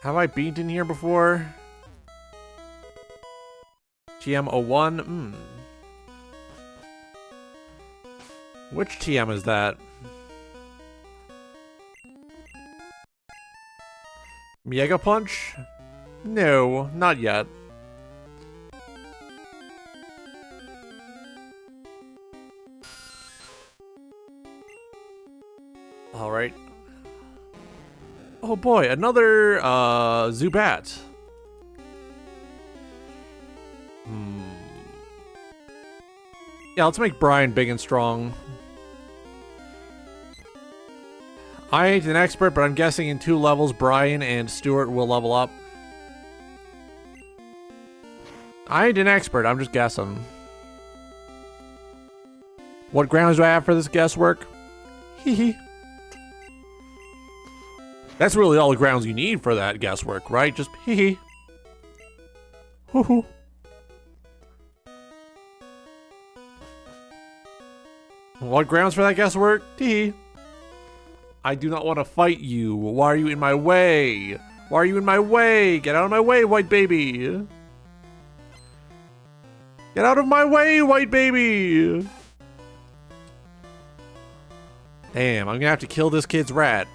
Have I beaten here before? TM01? Which TM is that? Mega Punch? No, not yet. Alright. Oh boy, another Zubat. Yeah, let's make Brian big and strong. I ain't an expert, but I'm guessing in 2 levels, Brian and Stuart will level up. I ain't an expert, I'm just guessing. What grounds do I have for this guesswork? Hee hee. That's really all the grounds you need for that guesswork, right? Just hee hee. Hoo hoo. What grounds for that guesswork? Tee hee. I do not want to fight you. Why are you in my way? Why are you in my way? Get out of my way, white baby. Get out of my way, white baby. Damn, I'm gonna have to kill this kid's rat.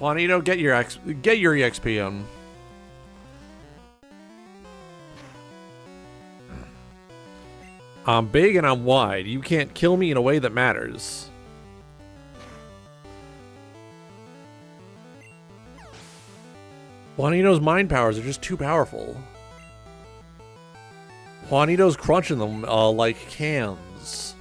Juanito, get your EXP on. I'm big and I'm wide. You can't kill me in a way that matters. Juanito's mind powers are just too powerful. Juanito's crunching them like cans.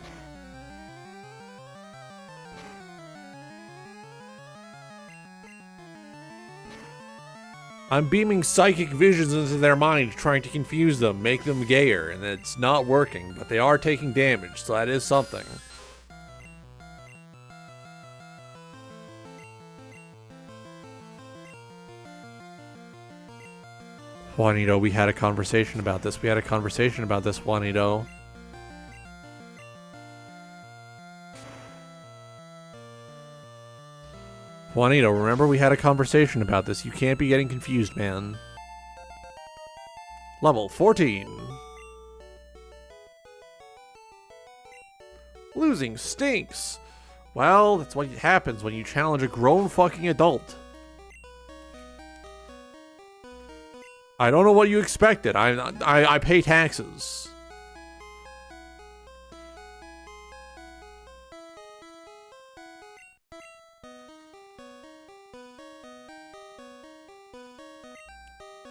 I'm beaming psychic visions into their mind, trying to confuse them, make them gayer, and it's not working, but they are taking damage, so that is something. Juanito, we had a conversation about this. We had a conversation about this, Juanito. Juanito, remember we had a conversation about this. You can't be getting confused, man. Level 14. Losing stinks. Well, that's what happens when you challenge a grown fucking adult. I don't know what you expected. I pay taxes.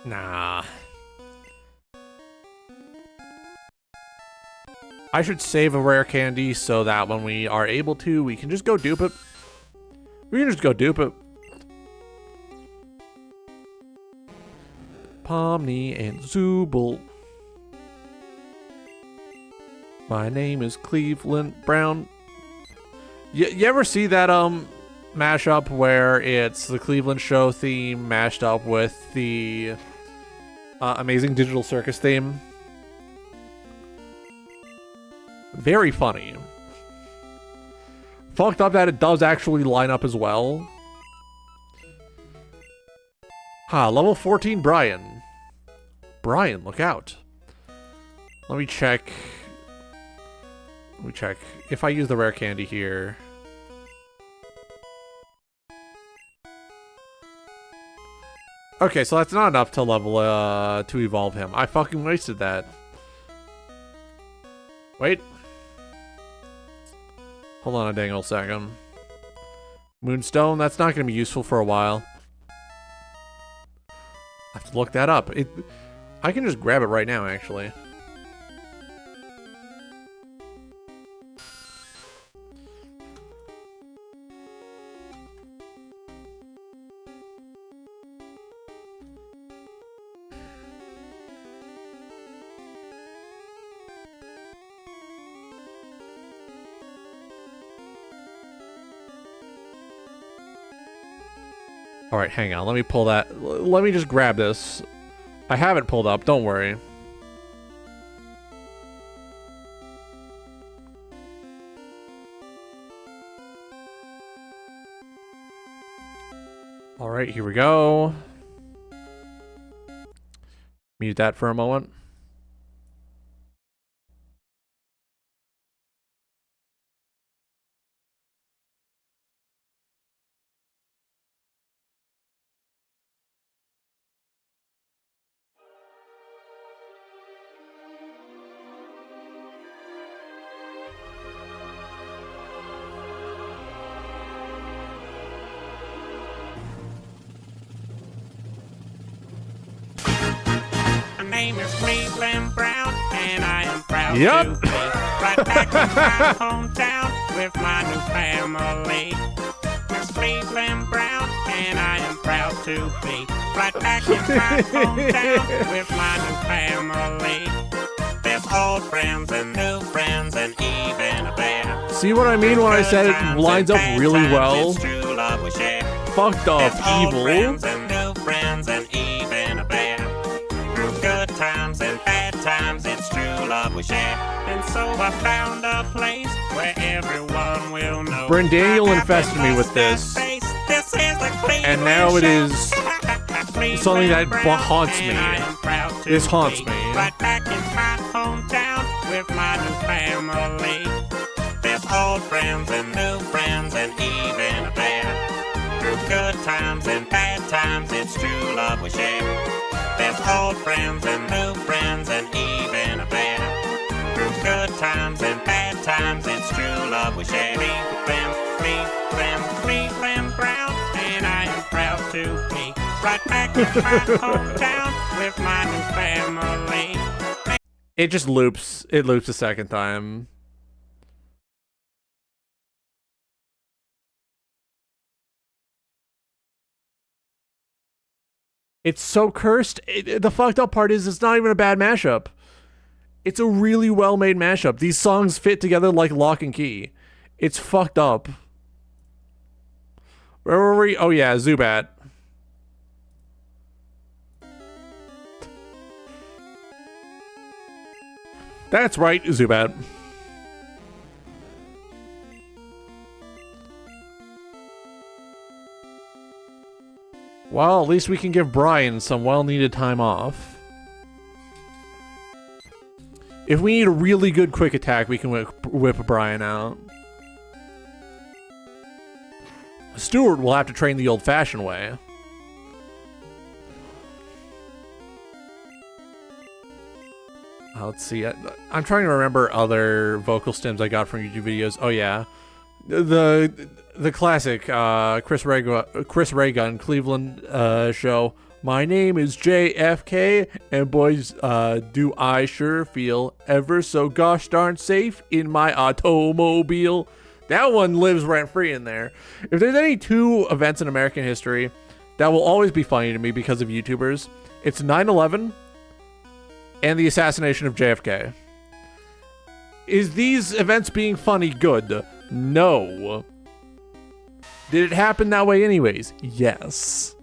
Nah. I should save a rare candy so that when we are able to, we can just go dupe it. We can just go dupe it. Pomni and Zooble. My name is Cleveland Brown. You ever see that mashup where it's the Cleveland Show theme mashed up with the Amazing Digital Circus theme? Very funny. Fucked up that it does actually line up as well. Level 14 Brian. Brian, look out. Let me check. If I use the rare candy here. Okay, so that's not enough to level, to evolve him. I fucking wasted that. Wait. Hold on a dang old second. Moonstone, that's not going to be useful for a while. I have to look that up. I can just grab it right now, actually. Alright, hang on. Let me pull that. Let me just grab this. I have it pulled up. Don't worry. Alright, here we go. Mute that for a moment. My name is Cleveland Brown, and I am proud Yep. to be right back in my hometown with my new family. Miss Cleveland Brown, and I am proud to be right back in my hometown with my new family. There's old friends and new friends and even a bear. See what I mean when I said it lines up really well? It's true love we share. Fucked up There's old evil. friends and new friends and even a bear. Through good times and bad times, it's true love we share. And so I found a place where everyone will know. Bryn Daniel I have infested me with this. face. This is the Cleveland And now it Show. is Cleveland something that Brown, haunts me. and I am proud to This haunts be me. right back in my hometown with my new family. There's old friends and new friends and even a bear. Through good times and bad times, it's true love we share. There's old friends and new friends and even a bear. Through good times and bad times, it's true love we share. Cleveland Brown, and I am proud to be right back in my hometown with my new family. It just loops. It loops a second time. It's so cursed. The fucked up part is it's not even a bad mashup. It's a really well-made mashup. These songs fit together like lock and key. It's fucked up. Where were we? Oh yeah, Zubat. That's right, Zubat. Well, at least we can give Brian some well-needed time off. If we need a really good quick attack, we can whip Brian out. Stuart will have to train the old-fashioned way. Let's see. I'm trying to remember other vocal stems I got from YouTube videos. Oh yeah, the classic Chris Ray Cleveland show. My name is JFK, and boys, do I sure feel ever so gosh darn safe in my automobile. That one lives rent free in there. If there's any two events in American history that will always be funny to me because of YouTubers, it's 9/11 and the assassination of JFK. Is these events being funny good? No. Did it happen that way anyways? Yes.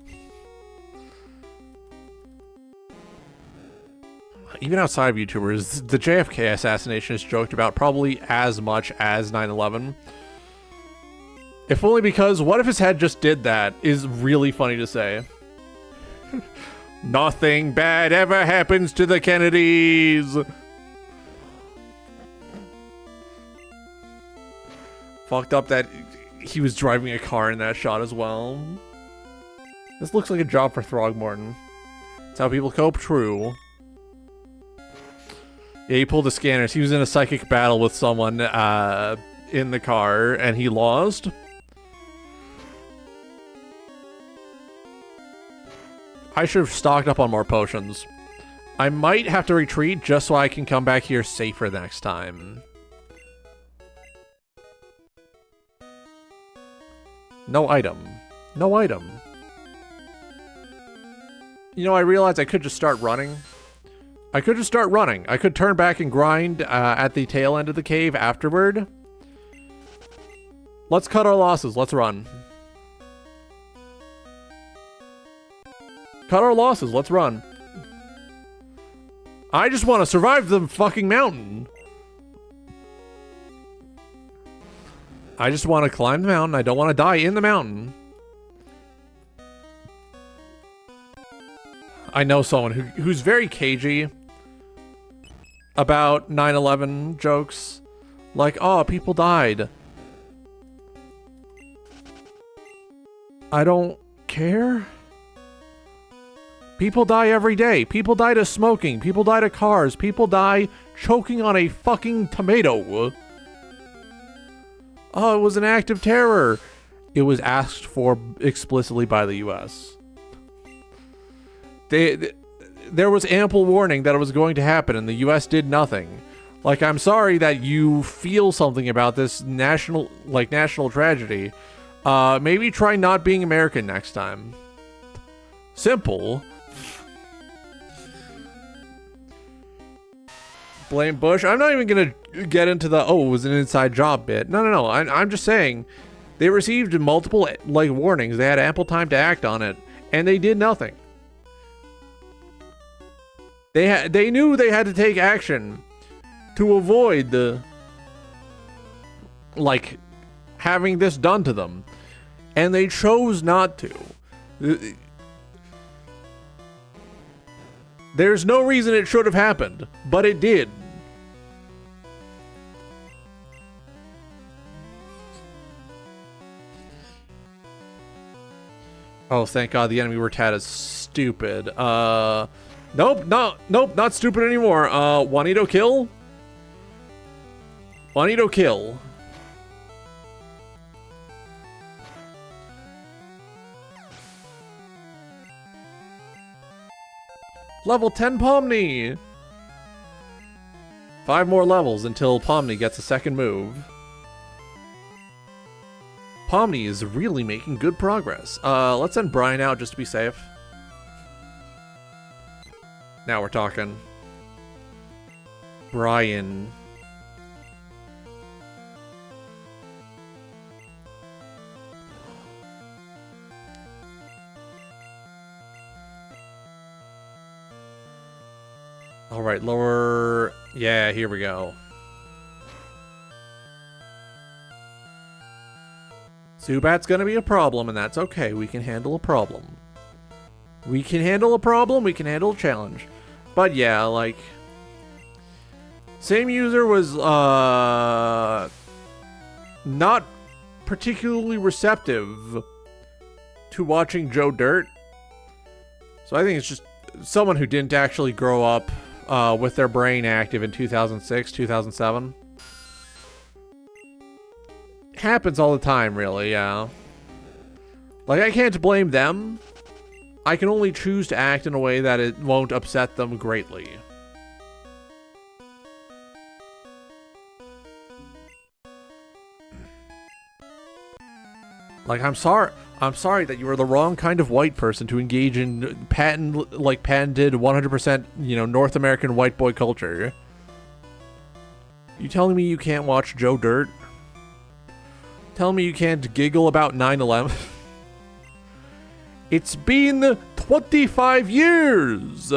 Even outside of YouTubers, the JFK assassination is joked about probably as much as 9/11. If only because what if his head just did that is really funny to say. Nothing bad ever happens to the Kennedys. Fucked up that he was driving a car in that shot as well. This looks like a job for Throgmorton. That's how people cope, true. Yeah, he pulled the scanners. He was in a psychic battle with someone in the car, and he lost. I should have stocked up on more potions. I might have to retreat just so I can come back here safer next time. No item. No item. You know, I realized I could just start running. I could turn back and grind at the tail end of the cave afterward. Let's cut our losses. Let's run. Cut our losses. Let's run. I just want to survive the fucking mountain. I just want to climb the mountain. I don't want to die in the mountain. I know someone who's very cagey about 9/11 jokes. Like, oh, people died. I don't care. People die every day. People die to smoking. People die to cars. People die choking on a fucking tomato. Oh, it was an act of terror. It was asked for explicitly by the U.S. There was ample warning that it was going to happen, and the U.S. did nothing. Like, I'm sorry that you feel something about this national tragedy. Maybe try not being American next time. Simple. Blame Bush. I'm not even gonna get into the, oh, it was an inside job bit. No. I'm just saying they received multiple warnings. They had ample time to act on it, and they did nothing. They knew they had to take action to avoid the having this done to them, and they chose not to. There's no reason it should have happened, but it did. Oh, thank God the enemy we're at is stupid. Nope, not stupid anymore. Juanito kill? Juanito kill. Level 10 Pomni! 5 more levels until Pomni gets a second move. Pomni is really making good progress. Let's send Brian out just to be safe. Now we're talking. Brian. Alright, lower... Yeah, here we go. Zubat's gonna be a problem, and that's okay. We can handle a problem. We can handle a problem, we can handle a challenge. But yeah, like... Same user was, not particularly receptive to watching Joe Dirt. So I think it's just someone who didn't actually grow up with their brain active in 2006, 2007. Happens all the time, really, yeah. Like, I can't blame them. I can only choose to act in a way that it won't upset them greatly. Like, I'm sorry that you are the wrong kind of white person to engage in patented 100%, you know, North American white boy culture. You telling me you can't watch Joe Dirt? Telling me you can't giggle about 9/11? It's been 25 years!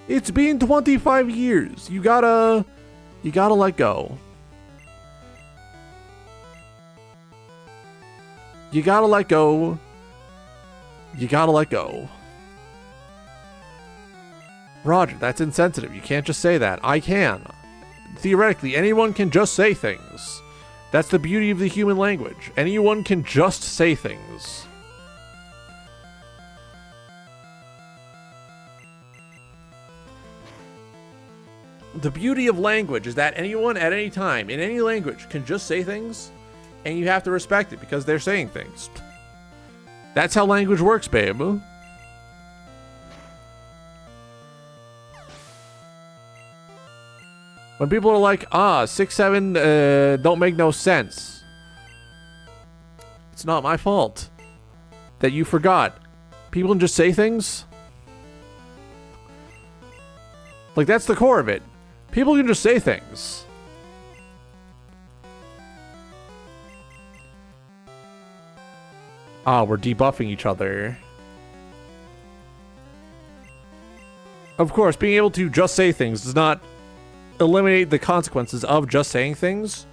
It's been 25 years. You gotta let go. You gotta let go. You gotta let go. Roger, that's insensitive. You can't just say that. I can. Theoretically, anyone can just say things. That's the beauty of the human language. Anyone can just say things. The beauty of language is that anyone at any time, in any language, can just say things, and you have to respect it because they're saying things. That's how language works, babe. When people are like, 6-7 don't make no sense. It's not my fault that you forgot. People can just say things. Like, that's the core of it. People can just say things. We're debuffing each other. Of course, being able to just say things does not eliminate the consequences of just saying things.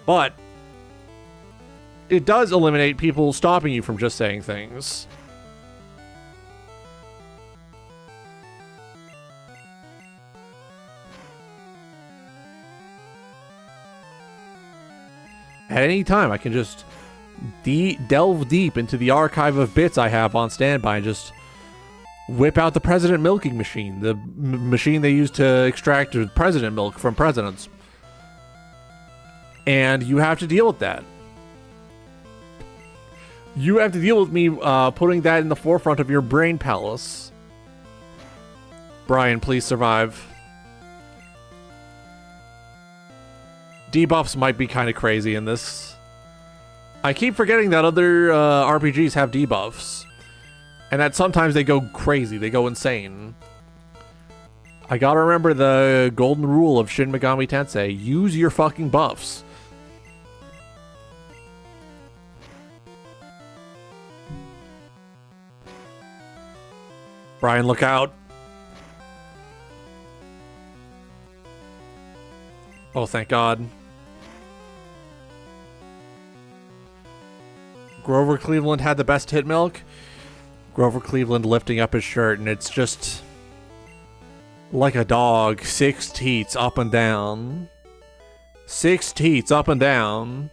But it does eliminate people stopping you from just saying things. At any time, I can just delve deep into the archive of bits I have on standby and just whip out the president milking machine, the machine they use to extract president milk from presidents. And you have to deal with that. You have to deal with me putting that in the forefront of your brain palace. Brian, please survive. Debuffs might be kind of crazy in this. I keep forgetting that other RPGs have debuffs. And that sometimes they go crazy, they go insane. I gotta remember the golden rule of Shin Megami Tensei. Use your fucking buffs. Brian, look out. Oh, thank God. Grover Cleveland had the best hit milk. Grover Cleveland lifting up his shirt, and it's just like a dog, 6 teats up and down. 6 teats up and down.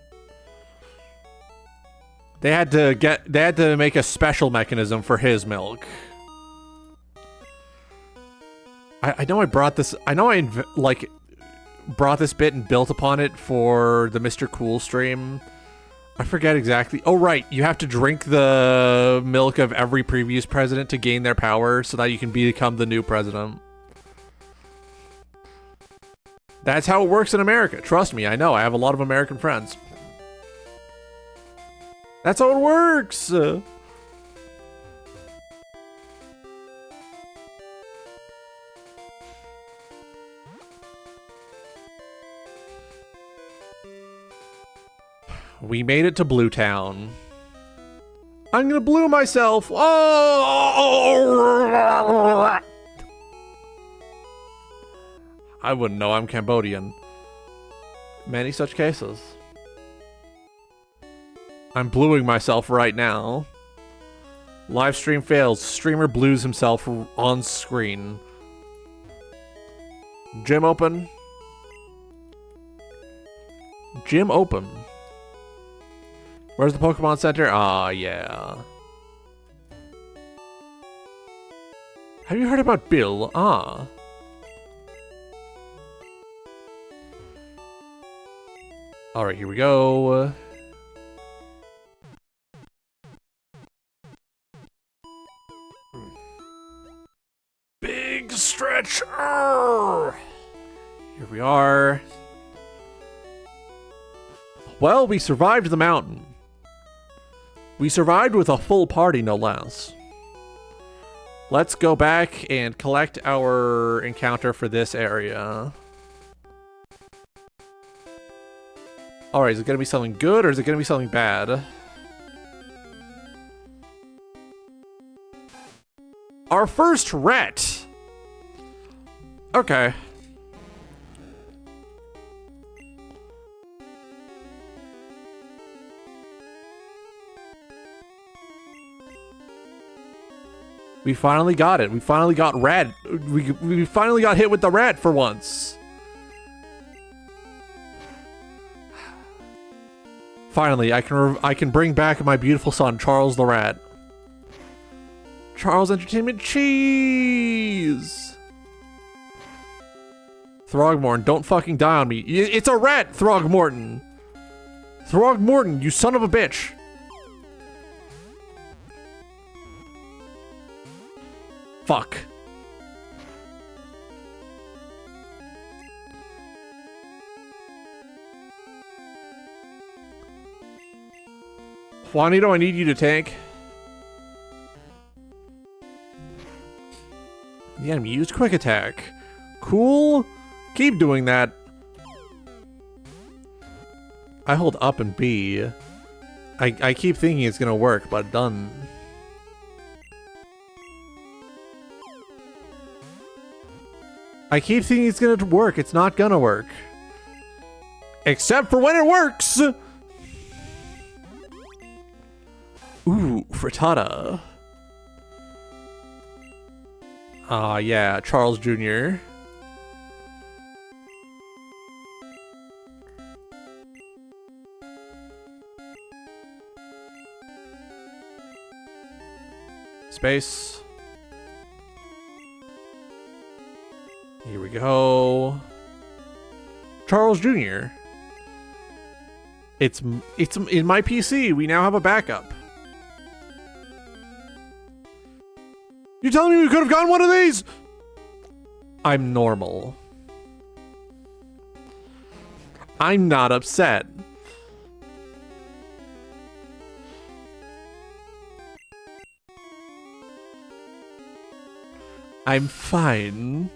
They had to make a special mechanism for his milk. I know I brought this. I know I brought this bit and built upon it for the Mr. Cool stream. I forget exactly. Oh right, you have to drink the milk of every previous president to gain their power, so that you can become the new president. That's how it works in America. Trust me, I know. I have a lot of American friends. That's how it works. We made it to Blue Town. I'm gonna blue myself. Oh! I wouldn't know. I'm Cambodian. Many such cases. I'm bluing myself right now. Live stream fails. Streamer blues himself on screen. Gym open. Gym open. Where's the Pokemon Center? Ah, yeah. Have you heard about Bill? Ah. Alright, here we go. Big stretch. Arr! Here we are. Well, we survived the mountain. We survived with a full party, no less. Let's go back and collect our encounter for this area. Alright, is it going to be something good or is it going to be something bad? Our first ret! Okay. We finally got it. We finally got rat. We finally got hit with the rat for once. Finally, I can bring back my beautiful son, Charles the Rat. Charles Entertainment Cheese. Throgmorton, don't fucking die on me. It's a rat, Throgmorton. Throgmorton, you son of a bitch. Fuck. Juanito, I need you to tank. The enemy used quick attack. Cool. Keep doing that. I hold up and B. I keep thinking it's gonna work, but it doesn't. I keep thinking it's gonna work. It's not gonna work. Except for when it works! Ooh, frittata. Ah, yeah, Charles Jr. Space. Here we go. Charles Jr. It's in my PC. We now have a backup. You telling me we could have gotten one of these? I'm normal. I'm not upset. I'm fine.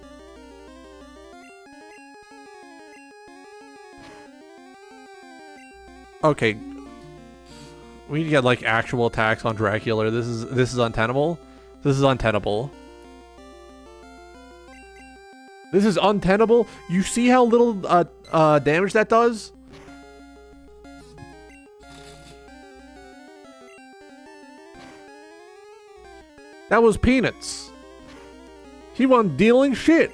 Okay. We need to get like actual attacks on Dracula. This is untenable. This is untenable. This is untenable. You see how little damage that does? That was peanuts. He wasn't dealing shit.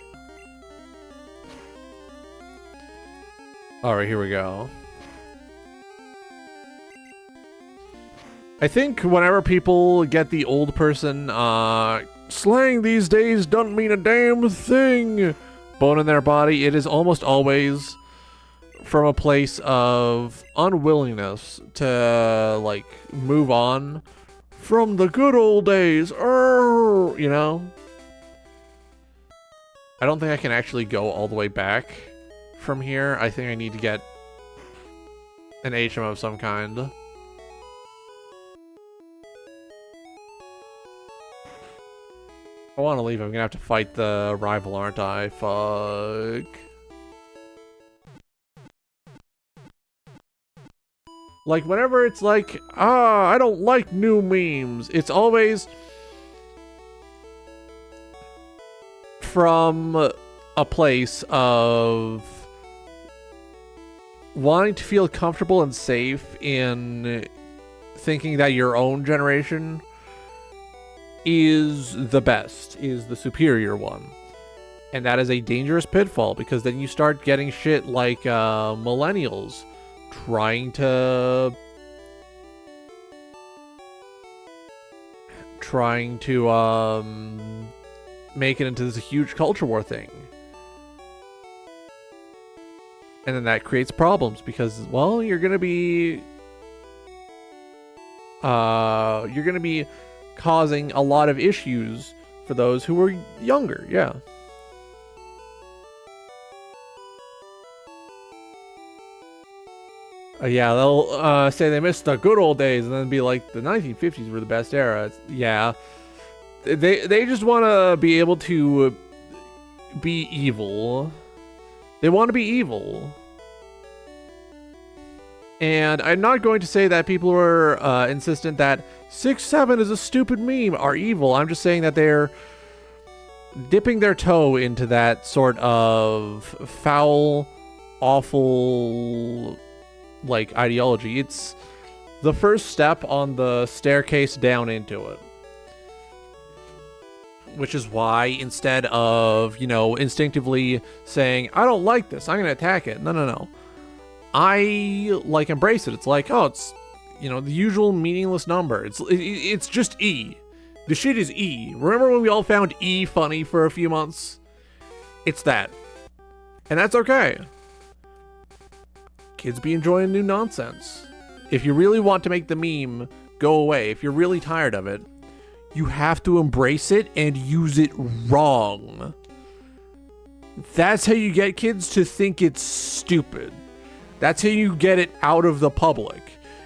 Alright, here we go. I think whenever people get the old person, slang these days doesn't mean a damn thing, bone in their body, it is almost always from a place of unwillingness to, like, move on from the good old days, you know? I don't think I can actually go all the way back from here. I think I need to get an HM of some kind. I want to leave. I'm gonna have to fight the rival, aren't I? Fuck. Like, whenever it's like, I don't like new memes, it's always from a place of wanting to feel comfortable and safe in thinking that your own generation is the best, is the superior one. And that is a dangerous pitfall, because then you start getting shit like millennials trying to make it into this huge culture war thing. And then that creates problems because, well, you're gonna be causing a lot of issues for those who were younger, yeah. Yeah, they'll say they missed the good old days and then be like, the 1950s were the best era. Yeah. They just want to be able to be evil. They want to be evil. And I'm not going to say that people who are insistent that 6'7" is a stupid meme are evil. I'm just saying that they're dipping their toe into that sort of foul, awful, like, ideology. It's the first step on the staircase down into it. Which is why, instead of, you know, instinctively saying, I don't like this, I'm gonna attack it. No. I, like, embrace it. It's like, oh, it's, you know, the usual meaningless number. It's just E. The shit is E. Remember when we all found E funny for a few months? It's that. And that's okay. Kids be enjoying new nonsense. If you really want to make the meme go away, if you're really tired of it, you have to embrace it and use it wrong. That's how you get kids to think it's stupid. That's how you get it out of the public.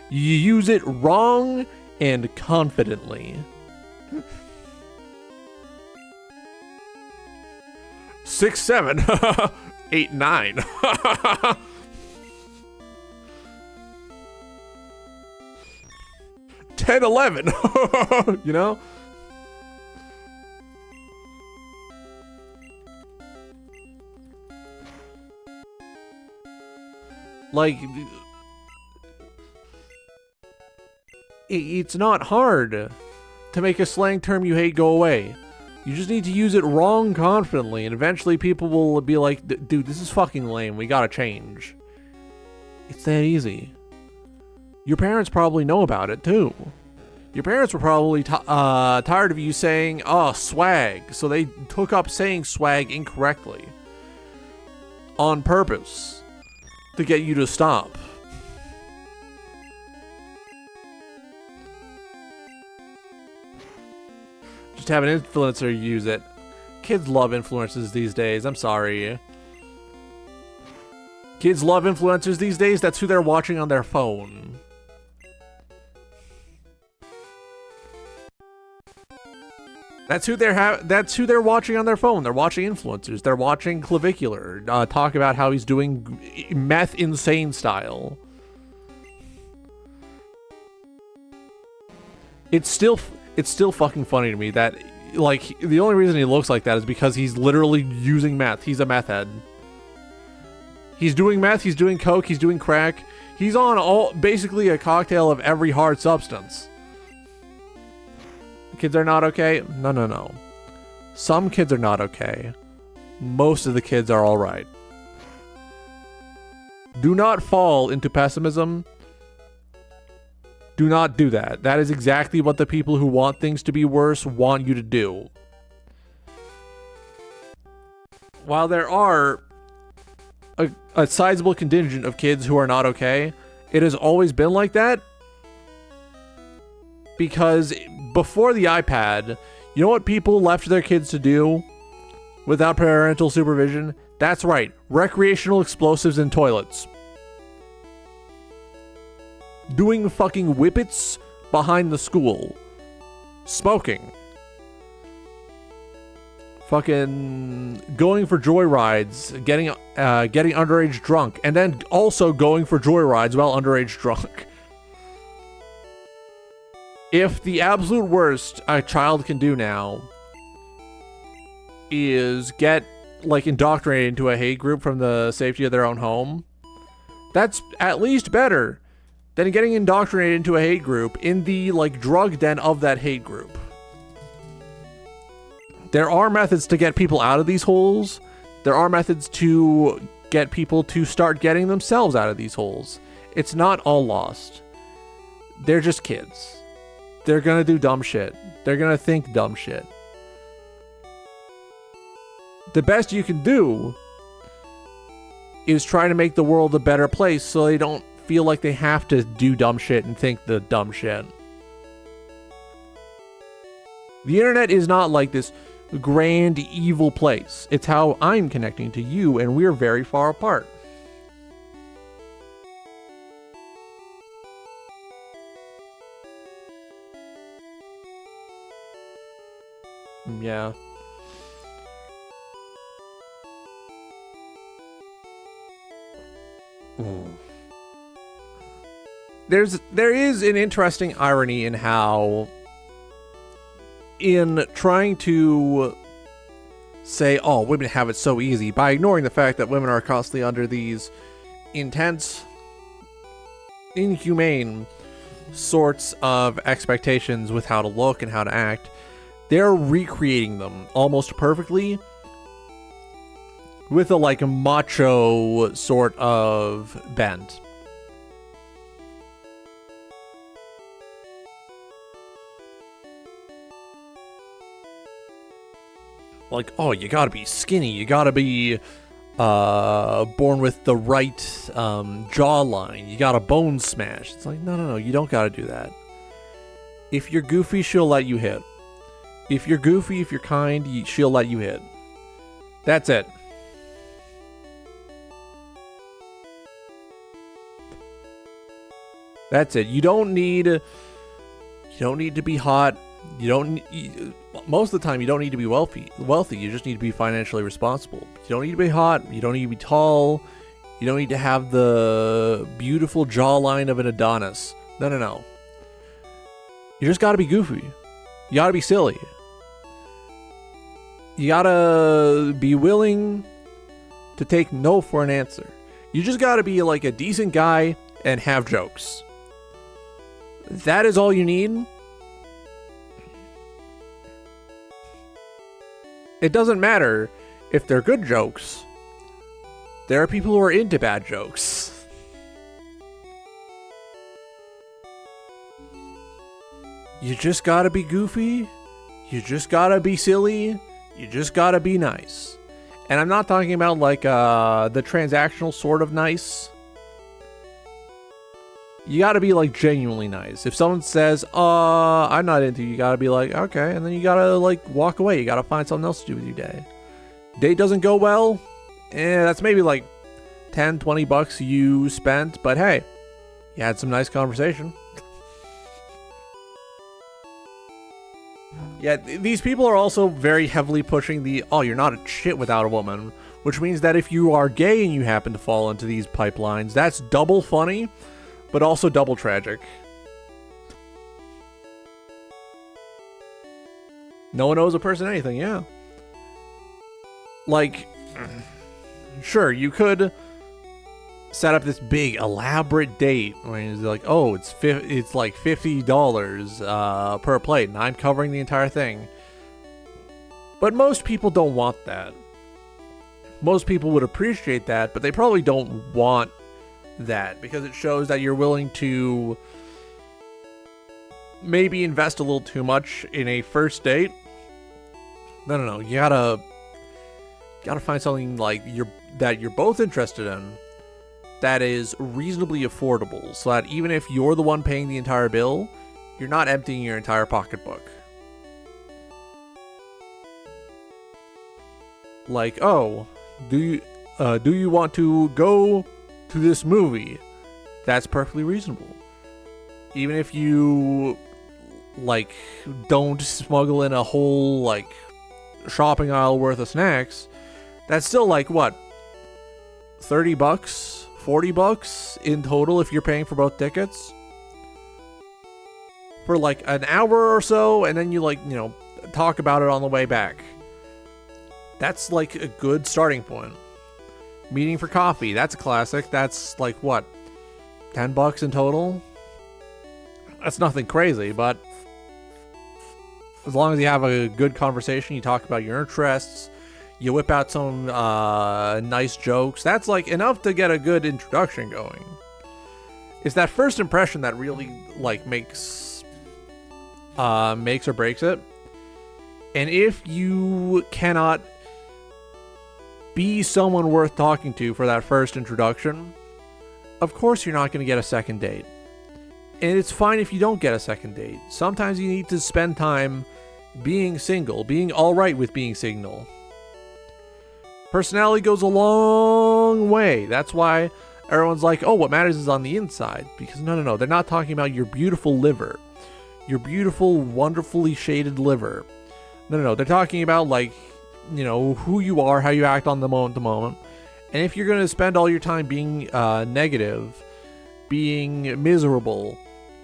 You use it wrong and confidently. 6'7", 8'9". 10'11", you know? Like, it's not hard to make a slang term you hate go away. You just need to use it wrong confidently, and eventually people will be like, dude, this is fucking lame, we gotta change. It's that easy. Your parents probably know about it, too. Your parents were probably tired of you saying, oh, swag, so they took up saying swag incorrectly. On purpose. To get you to stop. Just have an influencer use it. Kids love influencers these days, I'm sorry. Kids love influencers these days, that's who they're watching on their phone. That's who they're watching on their phone. They're watching influencers. They're watching Clavicular talk about how he's doing meth insane style. It's still fucking funny to me that, like, the only reason he looks like that is because he's literally using meth. He's a meth head. He's doing meth, he's doing coke, he's doing crack. He's on basically a cocktail of every hard substance. Kids are not okay? No. Some kids are not okay. Most of the kids are alright. Do not fall into pessimism. Do not do that. That is exactly what the people who want things to be worse want you to do. While there are a sizable contingent of kids who are not okay, it has always been like that. Because before the iPad, you know what people left their kids to do without parental supervision? That's right, recreational explosives in toilets. Doing fucking whippets behind the school. Smoking. Fucking going for joyrides, getting underage drunk, and then also going for joyrides while underage drunk. If the absolute worst a child can do now is get, like, indoctrinated into a hate group from the safety of their own home, that's at least better than getting indoctrinated into a hate group in the, like, drug den of that hate group. There are methods to get people out of these holes. There are methods to get people to start getting themselves out of these holes. It's not all lost. They're just kids. They're gonna do dumb shit. They're gonna think dumb shit. The best you can do is try to make the world a better place so they don't feel like they have to do dumb shit and think the dumb shit. The internet is not like this grand evil place. It's how I'm connecting to you, and we're very far apart. Yeah. There is an interesting irony in how, in trying to say, oh, women have it so easy, by ignoring the fact that women are constantly under these intense, inhumane sorts of expectations with how to look and how to act, they're recreating them almost perfectly with a, like, macho sort of bent. Like, oh, you gotta be skinny, you gotta be born with the right jawline, you got a bone smash. It's like, no, you don't gotta do that. If you're goofy, she'll let you hit. If you're goofy, if you're kind, she'll let you hit. That's it. That's it. You don't need to be hot. Most of the time, you don't need to be wealthy. You just need to be financially responsible. You don't need to be hot. You don't need to be tall. You don't need to have the beautiful jawline of an Adonis. No. You just gotta be goofy. You gotta be silly. You gotta be willing to take no for an answer. You just gotta be like a decent guy and have jokes. That is all you need. It doesn't matter if they're good jokes. There are people who are into bad jokes. You just gotta be goofy. You just gotta be silly. You just gotta be nice. And I'm not talking about like the transactional sort of nice. You gotta be like genuinely nice. If someone says, I'm not into you, you gotta be like, okay, and then you gotta like walk away. You gotta find something else to do with your day. Date doesn't go well, that's maybe like $10-20 you spent, but hey, you had some nice conversation. Yeah, these people are also very heavily pushing the, oh, you're not a shit without a woman, which means that if you are gay and you happen to fall into these pipelines, that's double funny, but also double tragic. No one owes a person anything, yeah. Like, sure, you could set up this big, elaborate date where it's like, oh, it's like $50 per plate, and I'm covering the entire thing. But most people don't want that. Most people would appreciate that, but they probably don't want that, because it shows that you're willing to maybe invest a little too much in a first date. No. You gotta find something like that you're both interested in that is reasonably affordable, so that even if you're the one paying the entire bill, you're not emptying your entire pocketbook. Like, oh, do you want to go to this movie? That's perfectly reasonable. Even if you like don't smuggle in a whole like shopping aisle worth of snacks, that's still like what, $30, $40 in total if you're paying for both tickets for like an hour or so, and then you like, you know, talk about it on the way back. That's like a good starting point. Meeting for coffee, that's a classic. That's like what, $10 in total? That's nothing crazy, but as long as you have a good conversation, you talk about your interests, you whip out some nice jokes, that's like enough to get a good introduction going. It's that first impression that really like makes or breaks it. And if you cannot be someone worth talking to for that first introduction, of course you're not going to get a second date. And it's fine if you don't get a second date. Sometimes you need to spend time being single, being alright with being single. Personality goes a long way. That's why everyone's like, oh, what matters is on the inside. Because no, they're not talking about your beautiful liver. Your beautiful, wonderfully shaded liver. No, they're talking about like, you know, who you are, how you act on the moment to moment. And if you're going to spend all your time being negative, being miserable,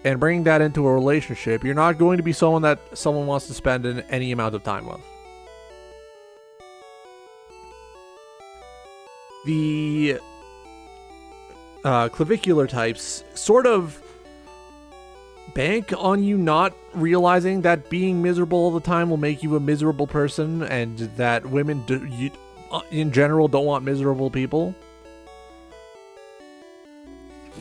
and bringing that into a relationship, you're not going to be someone that someone wants to spend any amount of time with. The clavicular types sort of bank on you not realizing that being miserable all the time will make you a miserable person, and that women in general don't want miserable people.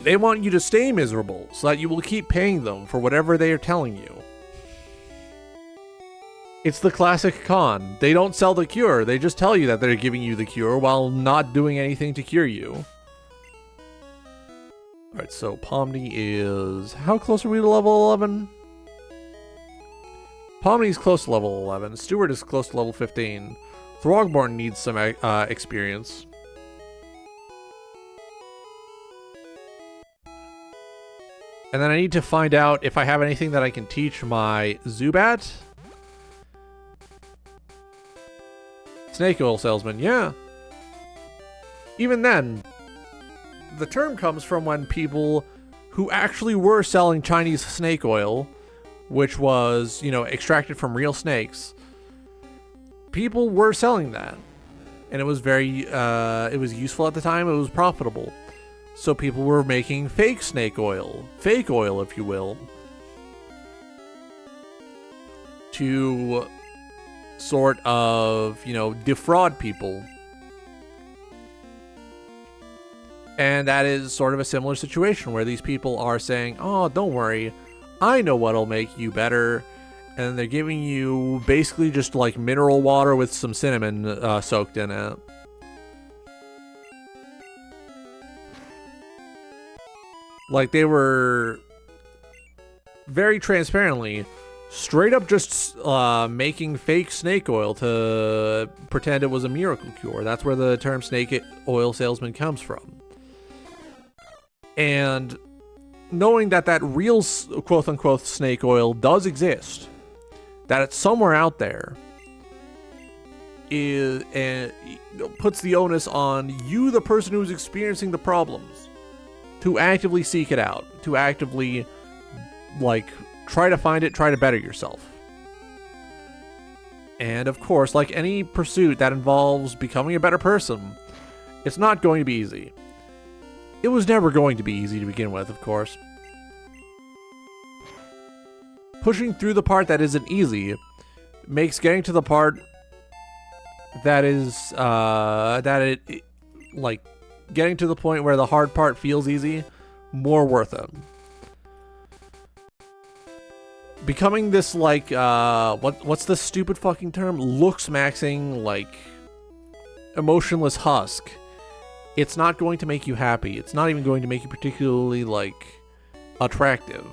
They want you to stay miserable so that you will keep paying them for whatever they are telling you. It's the classic con. They don't sell the cure. They just tell you that they're giving you the cure while not doing anything to cure you. Alright, so Pomni is... How close are we to level 11? Pomni's close to level 11. Stewart is close to level 15. Throgmorton needs some experience. And then I need to find out if I have anything that I can teach my Zubat. Snake oil salesman, yeah. Even then, the term comes from when people who actually were selling Chinese snake oil, which was, you know, extracted from real snakes, people were selling that. And it was very, it was useful at the time, it was profitable. So people were making fake snake oil, if you will, to sort of, you know, defraud people. And that is sort of a similar situation where these people are saying, oh, don't worry, I know what'll make you better. And they're giving you basically just like mineral water with some cinnamon soaked in it. Like, they were very transparently straight up just making fake snake oil to pretend it was a miracle cure. That's where the term snake oil salesman comes from. And knowing that that real quote-unquote snake oil does exist, that it's somewhere out there, and puts the onus on you, the person who's experiencing the problems, to actively seek it out, to actively, like, try to find it, try to better yourself. And of course, like any pursuit that involves becoming a better person, it's not going to be easy. It was never going to be easy to begin with, of course. Pushing through the part that isn't easy makes getting to the part that is, like, getting to the point where the hard part feels easy, more worth it. Becoming this, like, what's the stupid fucking term? Looks maxing, like, emotionless husk. It's not going to make you happy. It's not even going to make you particularly, like, attractive.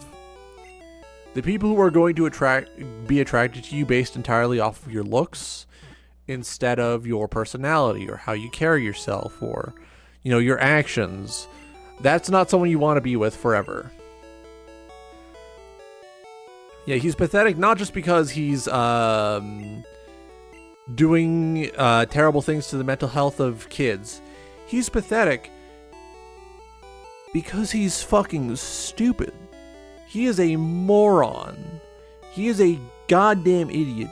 The people who are going to be attracted to you based entirely off of your looks instead of your personality or how you carry yourself or, you know, your actions. That's not someone you want to be with forever. Yeah, he's pathetic not just because he's doing terrible things to the mental health of kids. He's pathetic because he's fucking stupid. He is a moron. He is a goddamn idiot.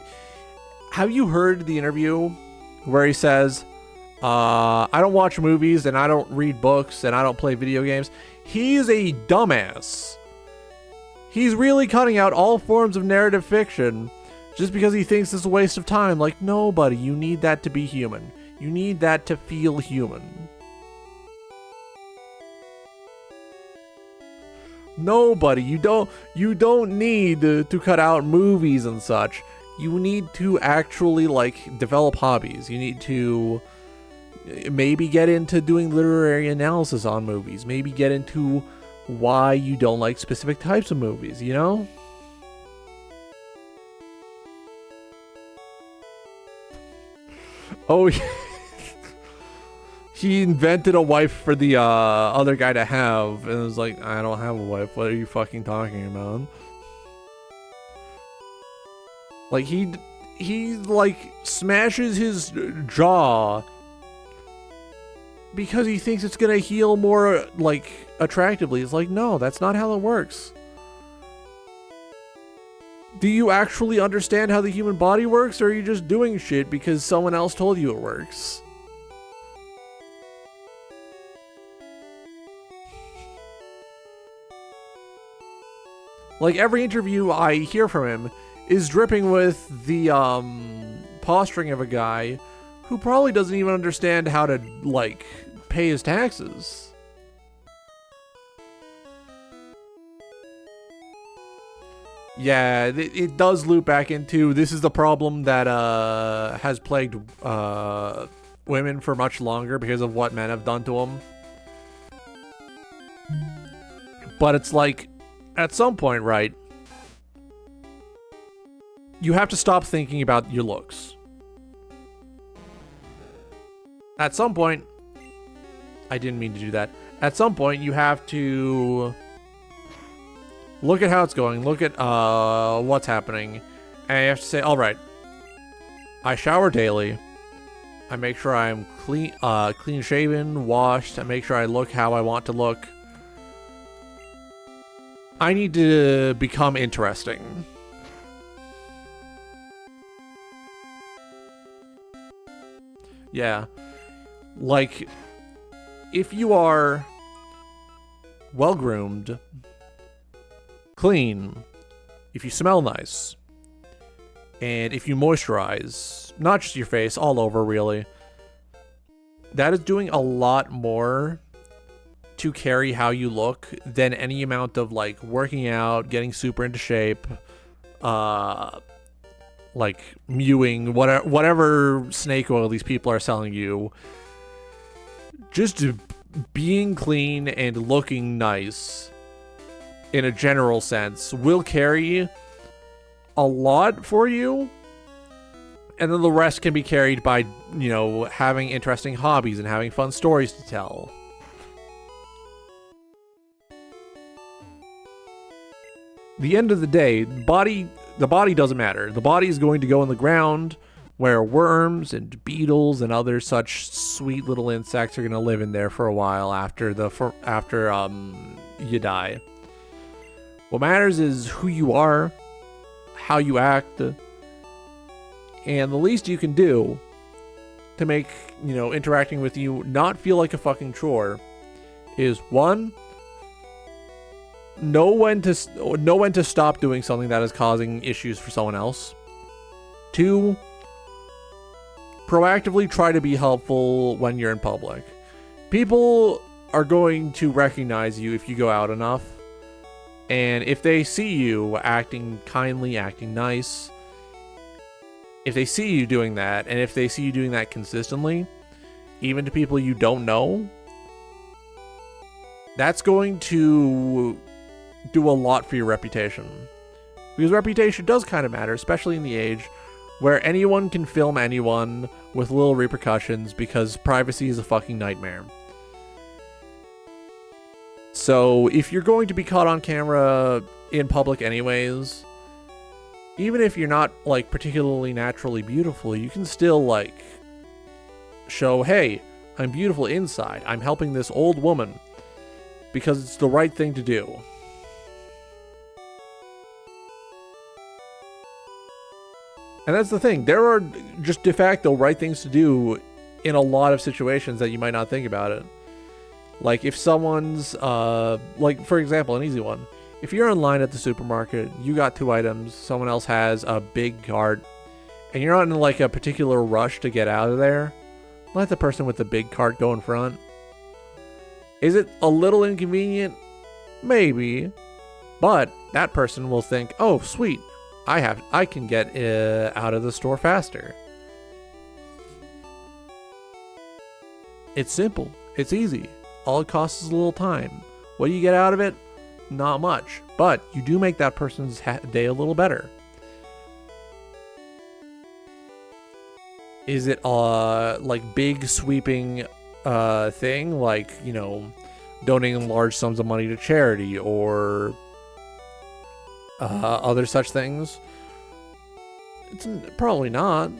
Have you heard the interview where he says, I don't watch movies and I don't read books and I don't play video games? He is a dumbass. He's really cutting out all forms of narrative fiction just because he thinks it's a waste of time. Like, no, buddy, you need that to be human. You need that to feel human. Nobody, you don't need to cut out movies and such. You need to actually, like, develop hobbies. You need to maybe get into doing literary analysis on movies. Maybe get into why you don't like specific types of movies, you know? Oh, he invented a wife for the other guy to have, and it was like, I don't have a wife. What are you fucking talking about? Like, he like smashes his jaw because he thinks it's gonna heal more, like, attractively. It's like, no, that's not how it works. Do you actually understand how the human body works, or are you just doing shit because someone else told you it works? Like, every interview I hear from him is dripping with the posturing of a guy who probably doesn't even understand how to, like, pay his taxes. Yeah, it does loop back into, this is the problem that has plagued women for much longer because of what men have done to them. But it's like, at some point, right, you have to stop thinking about your looks. At some point, I didn't mean to do that. At some point, you have to look at how it's going, look at what's happening, and you have to say, all right, I shower daily. I make sure I'm clean shaven, washed. I make sure I look how I want to look. I need to become interesting. Yeah. Like, if you are well-groomed, clean, if you smell nice, and if you moisturize, not just your face, all over, really, that is doing a lot more to carry how you look than any amount of, like, working out, getting super into shape, like mewing, whatever snake oil these people are selling you. Just being clean and looking nice in a general sense will carry a lot for you, and then the rest can be carried by, you know, having interesting hobbies and having fun stories to tell. The end of the day, the body doesn't matter. The body is going to go in the ground where worms and beetles and other such sweet little insects are going to live in there for a while after you die. What matters is who you are, how you act, and the least you can do to make, you know, interacting with you not feel like a fucking chore is, one, know when to stop doing something that is causing issues for someone else. Two, proactively try to be helpful when you're in public. people are going to recognize you if you go out enough. And if they see you acting kindly, acting nice, if they see you doing that, and if they see you doing that consistently, even to people you don't know, that's going to do a lot for your reputation. Because reputation does kind of matter, especially in the age where anyone can film anyone with little repercussions because privacy is a fucking nightmare. So if you're going to be caught on camera in public anyways, even if you're not like particularly naturally beautiful, you can still like show, hey, I'm beautiful inside. I'm helping this old woman because it's the right thing to do. And that's the thing. There are just de facto right things to do in a lot of situations that you might not think about it. Like if someone's, like for example, an easy one. If you're in line at the supermarket, you got 2 items, someone else has a big cart, and you're not in like a particular rush to get out of there, let the person with the big cart go in front. Is it a little inconvenient? Maybe. But that person will think, oh sweet, I can get out of the store faster. It's simple. It's easy. All it costs is a little time. What do you get out of it? Not much. But you do make that person's day a little better. Is it like big sweeping thing? Like, you know, donating large sums of money to charity or other such things? It's probably not.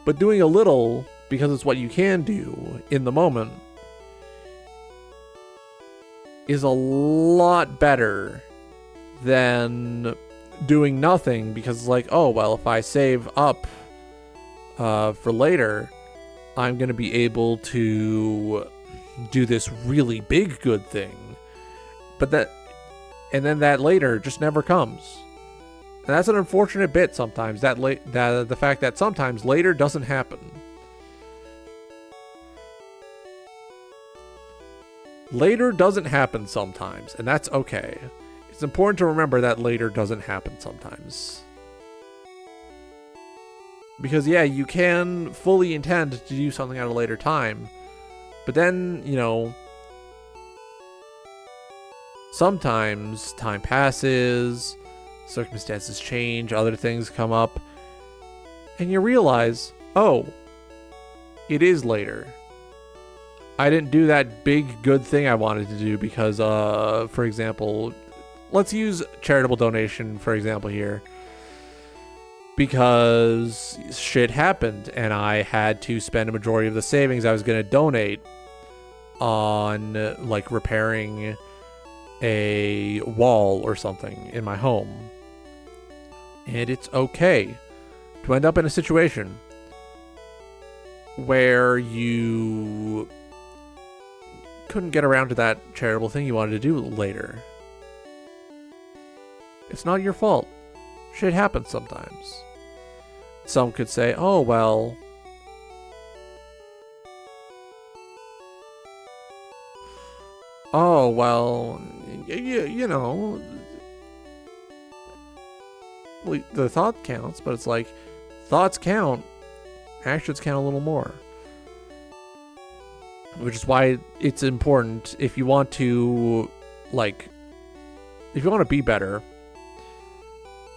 But doing a little, because it's what you can do in the moment, is a lot better than doing nothing because it's like, oh, well, if I save up for later, I'm going to be able to do this really big good thing. But then that later just never comes. And that's an unfortunate bit sometimes, the fact that sometimes later doesn't happen. Later doesn't happen sometimes, and that's okay. It's important to remember that later doesn't happen sometimes. Because yeah, you can fully intend to do something at a later time, but then, you know, sometimes time passes, circumstances change, other things come up, and you realize, oh, it is later. I didn't do that big good thing I wanted to do because, for example, let's use charitable donation, for example, here. Because shit happened and I had to spend a majority of the savings I was going to donate on, like, repairing a wall or something in my home. And it's okay to end up in a situation where you couldn't get around to that charitable thing you wanted to do later. It's not your fault. Shit happens sometimes. Some could say, oh, well, you know, the thought counts, but it's like, thoughts count, actions count a little more. Which is why it's important, if you want to, like, if you want to be better,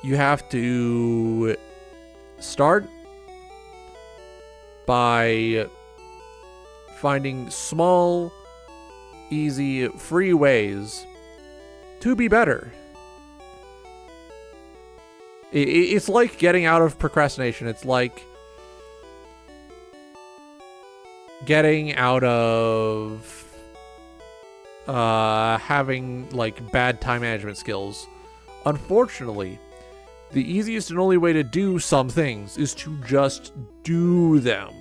you have to start by finding small, easy, free ways to be better. It's like getting out of procrastination. It's like getting out of having like bad time management skills. Unfortunately, the easiest and only way to do some things is to just do them.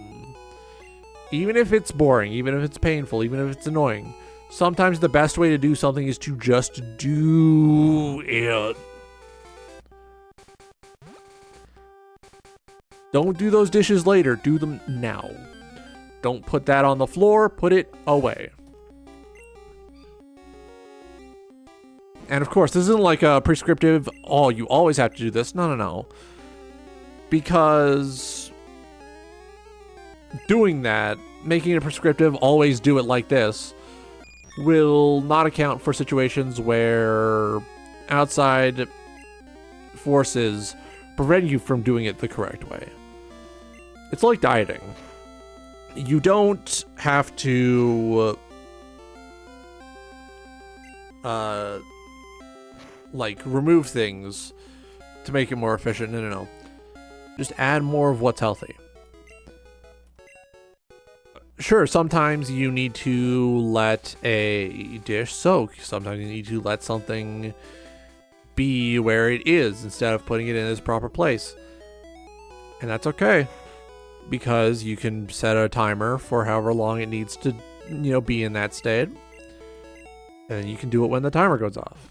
Even if it's boring, even if it's painful, even if it's annoying. Sometimes the best way to do something is to just do it. Don't do those dishes later, do them now. Don't put that on the floor. Put it away. And of course, this isn't like a prescriptive, oh, you always have to do this. No, no, no. Because doing that, making it prescriptive, always do it like this, will not account for situations where outside forces prevent you from doing it the correct way. It's like dieting. You don't have to like remove things to make it more efficient. No, no, no. Just add more of what's healthy. Sure, sometimes you need to let a dish soak. Sometimes you need to let something be where it is instead of putting it in its proper place. And that's okay, because you can set a timer for however long it needs to, you know, be in that state. And you can do it when the timer goes off.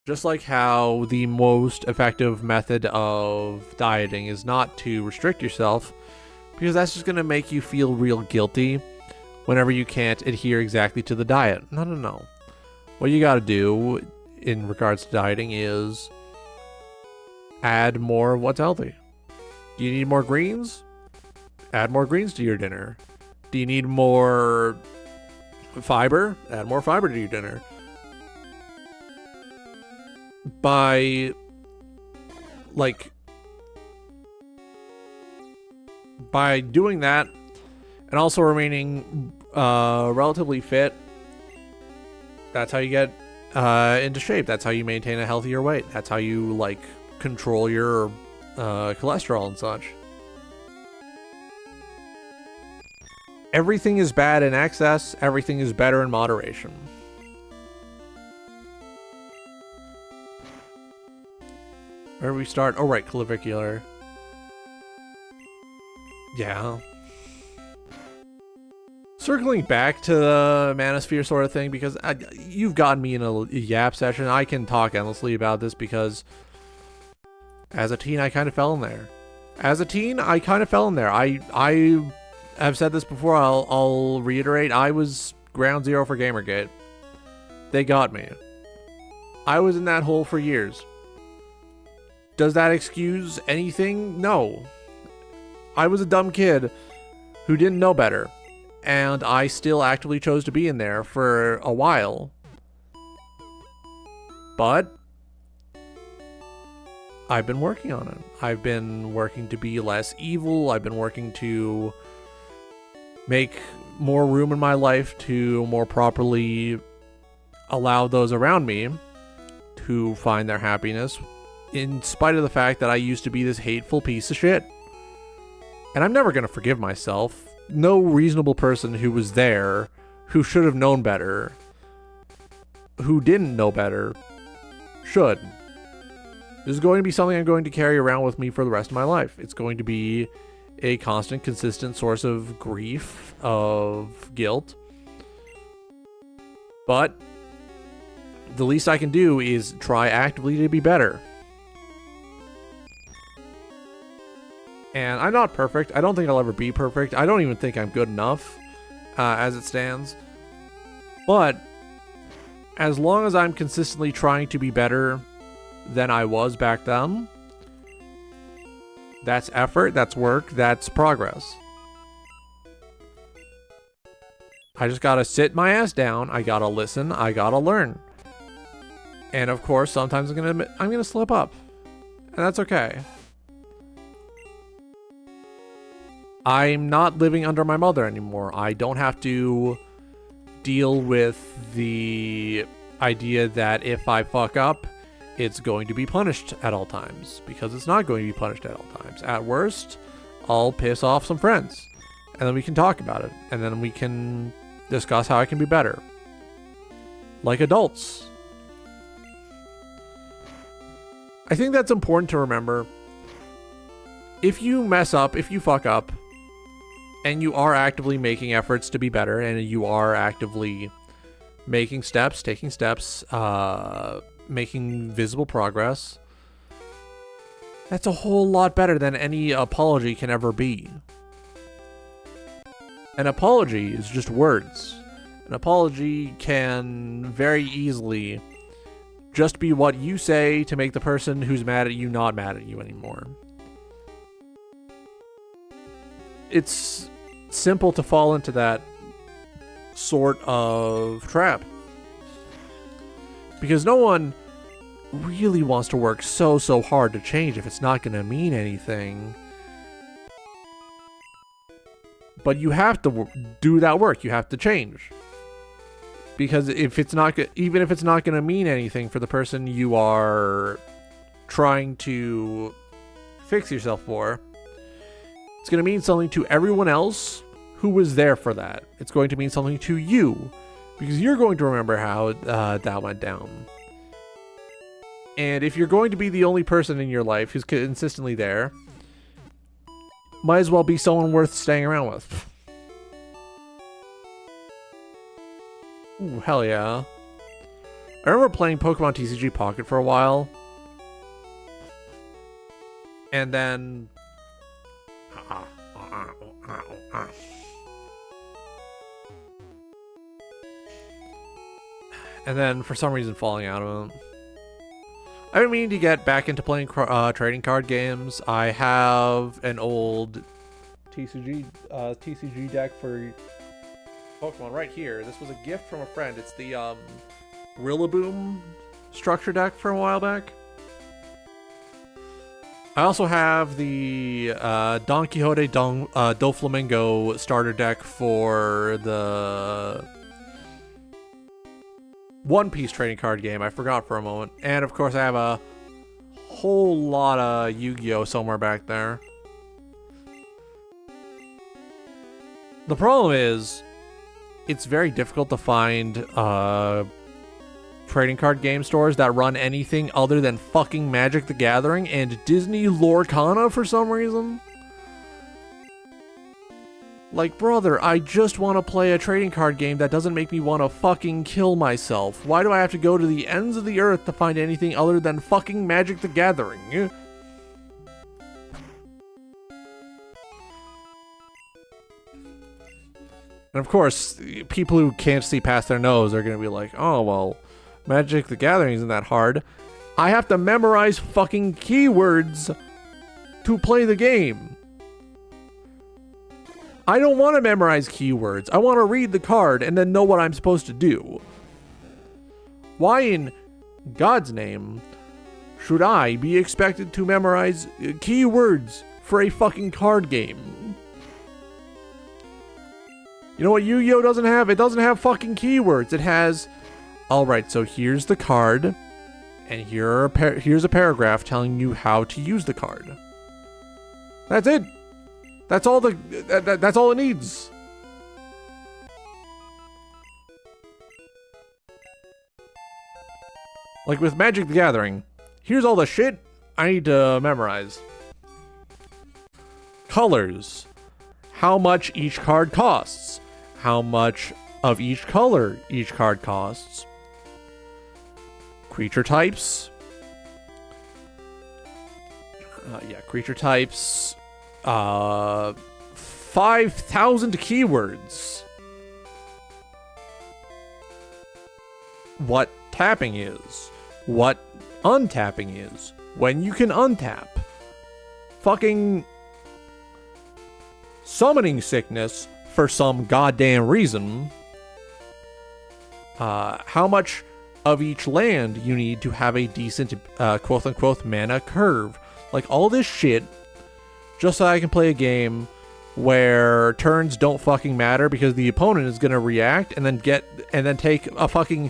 Just like how the most effective method of dieting is not to restrict yourself, because that's just going to make you feel real guilty whenever you can't adhere exactly to the diet. No, no, no. What you got to do in regards to dieting is add more of what's healthy. Do you need more greens? Add more greens to your dinner. Do you need more fiber? Add more fiber to your dinner. By doing that and also remaining relatively fit, that's how you get into shape. That's how you maintain a healthier weight. That's how you like control your cholesterol and such. Everything is bad in excess. Everything is better in moderation. Where do we start? Oh, right, clavicular. Yeah. Circling back to the manosphere sort of thing, because you've gotten me in a yap session. I can talk endlessly about this because as a teen, I kind of fell in there. I have said this before. I'll reiterate. I was ground zero for Gamergate. They got me. I was in that hole for years. Does that excuse anything? No. I was a dumb kid who didn't know better, and I still actively chose to be in there for a while. But I've been working on it. I've been working to be less evil. I've been working to make more room in my life to more properly allow those around me to find their happiness, in spite of the fact that I used to be this hateful piece of shit. And I'm never going to forgive myself. No reasonable person who was there, who should have known better, who didn't know better, should. This is going to be something I'm going to carry around with me for the rest of my life. It's going to be a constant, consistent source of grief, of guilt. But the least I can do is try actively to be better. And I'm not perfect. I don't think I'll ever be perfect. I don't even think I'm good enough as it stands. But as long as I'm consistently trying to be better than I was back then, that's effort, that's work, that's progress. I just gotta sit my ass down. I gotta listen. I gotta learn. And of course, sometimes I'm gonna slip up, and that's okay. I'm not living under my mother anymore. I don't have to deal with the idea that if I fuck up, it's going to be punished at all times, because it's not going to be punished at all times. At worst, I'll piss off some friends, and then we can talk about it, and then we can discuss how I can be better. Like adults. I think that's important to remember. If you mess up, if you fuck up, and you are actively making efforts to be better, and you are actively making steps, taking steps, making visible progress, that's a whole lot better than any apology can ever be. An apology is just words. An apology can very easily just be what you say to make the person who's mad at you not mad at you anymore. It's simple to fall into that sort of trap. Because no one really wants to work so hard to change if it's not going to mean anything. But you have to do that work. You have to change. Because if it's not, even if it's not going to mean anything for the person you are trying to fix yourself for, it's going to mean something to everyone else who was there for that. It's going to mean something to you because you're going to remember how that went down. And if you're going to be the only person in your life who's consistently there, might as well be someone worth staying around with. Ooh, hell yeah. I remember playing Pokemon TCG Pocket for a while. And then... And then, for some reason, falling out of it. I've been meaning to get back into playing trading card games. I have an old TCG deck for Pokemon right here. This was a gift from a friend. It's the Rillaboom structure deck from a while back. I also have the Don Quixote Doflamingo starter deck for the One Piece trading card game. I forgot for a moment. And of course I have a whole lot of Yu-Gi-Oh! Somewhere back there. The problem is, it's very difficult to find trading card game stores that run anything other than fucking Magic the Gathering and Disney Lorcana for some reason. Like, brother, I just want to play a trading card game that doesn't make me want to fucking kill myself. Why do I have to go to the ends of the earth to find anything other than fucking Magic the Gathering? And of course, people who can't see past their nose are going to be like, oh, well, Magic the Gathering isn't that hard. I have to memorize fucking keywords to play the game. I don't want to memorize keywords. I want to read the card and then know what I'm supposed to do. Why in God's name should I be expected to memorize keywords for a fucking card game? You know what Yu-Gi-Oh! Doesn't have? It doesn't have fucking keywords. It has, alright, so here's the card, and here's a paragraph telling you how to use the card. That's it. That's all that's all it needs. Like with Magic the Gathering, here's all the shit I need to memorize. Colors. How much each card costs. How much of each color each card costs. Creature types. Creature types. 5,000 keywords. What tapping is. What untapping is. When you can untap. Fucking summoning sickness for some goddamn reason. How much of each land you need to have a decent quote-unquote mana curve. Like all this shit just so I can play a game where turns don't fucking matter because the opponent is gonna react and then take a fucking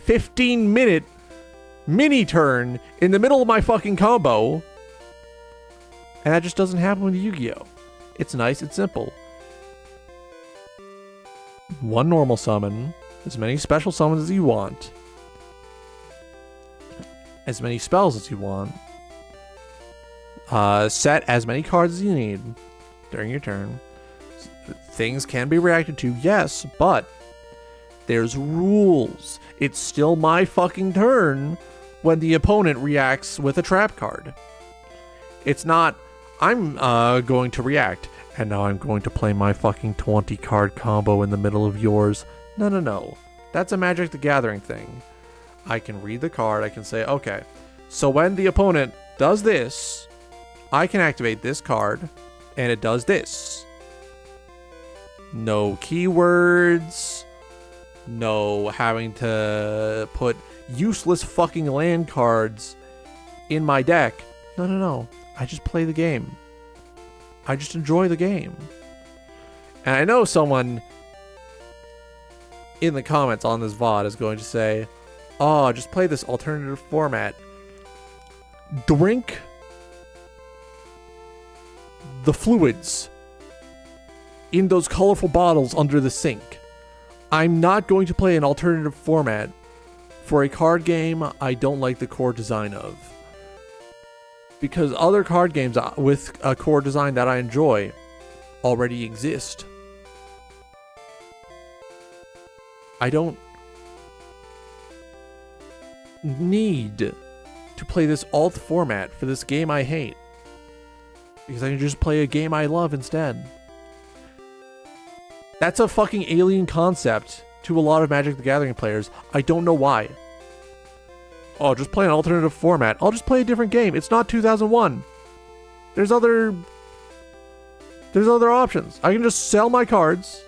15-minute mini turn in the middle of my fucking combo. And that just doesn't happen with Yu-Gi-Oh! It's nice, it's simple. One normal summon, as many special summons as you want, as many spells as you want, set as many cards as you need during your turn. Things can be reacted to, yes, but there's rules. It's still my fucking turn when the opponent reacts with a trap card. It's not, I'm going to react, And now I'm going to play my fucking 20 card combo in the middle of yours. No, no, no. That's a Magic the Gathering thing. I can read the card. I can say, okay, so when the opponent does this, I can activate this card, and it does this. No keywords. No having to put useless fucking land cards in my deck. No, no, no. I just play the game. I just enjoy the game. And I know someone in the comments on this VOD is going to say, oh, just play this alternative format. Drink the fluids in those colorful bottles under the sink. I'm not going to play an alternative format for a card game I don't like the core design of. Because other card games with a core design that I enjoy already exist. I don't need to play this alt format for this game I hate. Because I can just play a game I love instead. That's a fucking alien concept to a lot of Magic the Gathering players. I don't know why. Oh, just play an alternative format. I'll just play a different game. It's not 2001. There's other options. I can just sell my cards,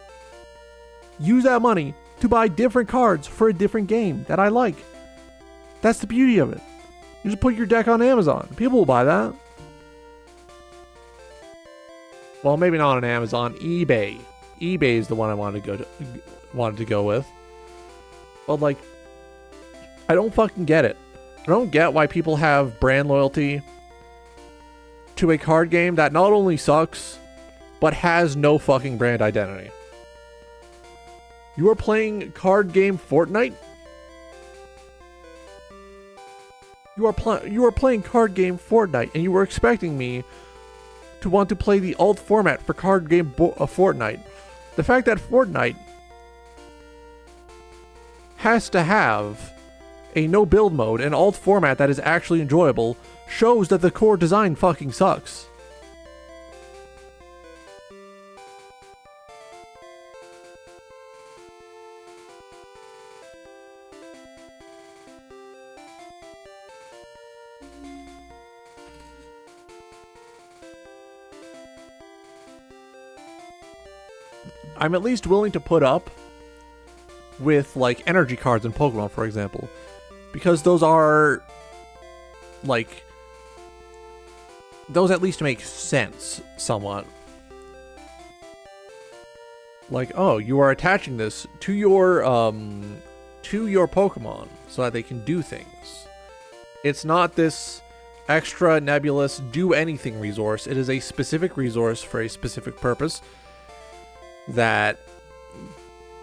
use that money to buy different cards for a different game that I like. That's the beauty of it. You just put your deck on Amazon. People will buy that. Well, maybe not on Amazon. eBay. eBay is the one I wanted to go with. But like, I don't fucking get it. I don't get why people have brand loyalty to a card game that not only sucks, but has no fucking brand identity. You are playing card game Fortnite? You are playing card game Fortnite, and you were expecting me to want to play the alt format for card game Fortnite. The fact that Fortnite has to have a no build mode and alt format that is actually enjoyable shows that the core design fucking sucks. I'm at least willing to put up with like energy cards in Pokemon, for example. Because those are, like, those at least make sense somewhat. Like, oh, you are attaching this to your Pokemon so that they can do things. It's not this extra nebulous do anything resource. It is a specific resource for a specific purpose that,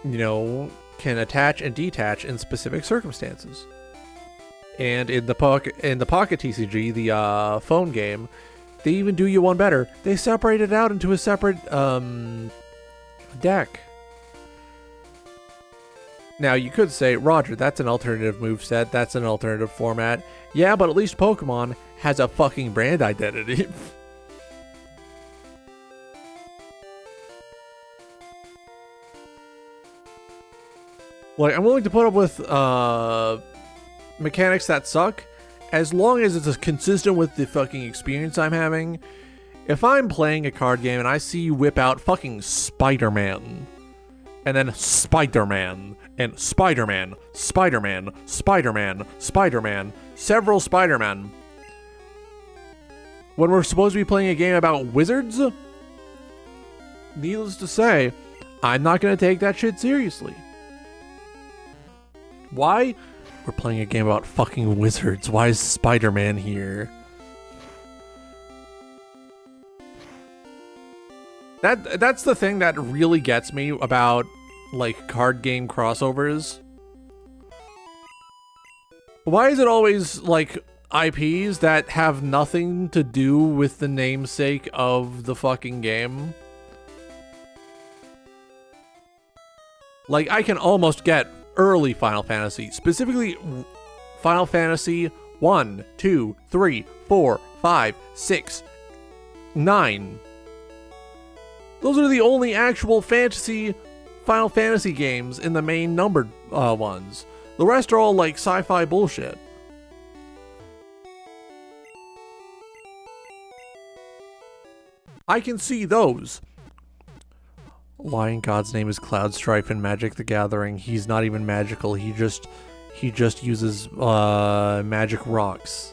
you know, can attach and detach in specific circumstances. And in the Pocket TCG, the phone game, they even do you one better. They separate it out into a separate deck. Now you could say, Roger, that's an alternative moveset, that's an alternative format. Yeah, but at least Pokemon has a fucking brand identity. Like, I'm willing to put up with mechanics that suck, as long as it's consistent with the fucking experience I'm having. If I'm playing a card game and I see you whip out fucking Spider-Man, and then Spider-Man, and Spider-Man, Spider-Man, Spider-Man, Spider-Man, several Spider-Man, when we're supposed to be playing a game about wizards, needless to say, I'm not going to take that shit seriously. Why? We're playing a game about fucking wizards. Why is Spider-Man here? That's the thing that really gets me about, like, card game crossovers. Why is it always, like, IPs that have nothing to do with the namesake of the fucking game? Like, I can almost get early Final Fantasy, specifically Final Fantasy 1, 2, 3, 4, 5, 6, 9. Those are the only actual Final Fantasy games in the main numbered ones. The rest are all like sci-fi bullshit. I can see those. Why in God's name is Cloud Strife in Magic the Gathering? He's not even magical. He just uses magic rocks.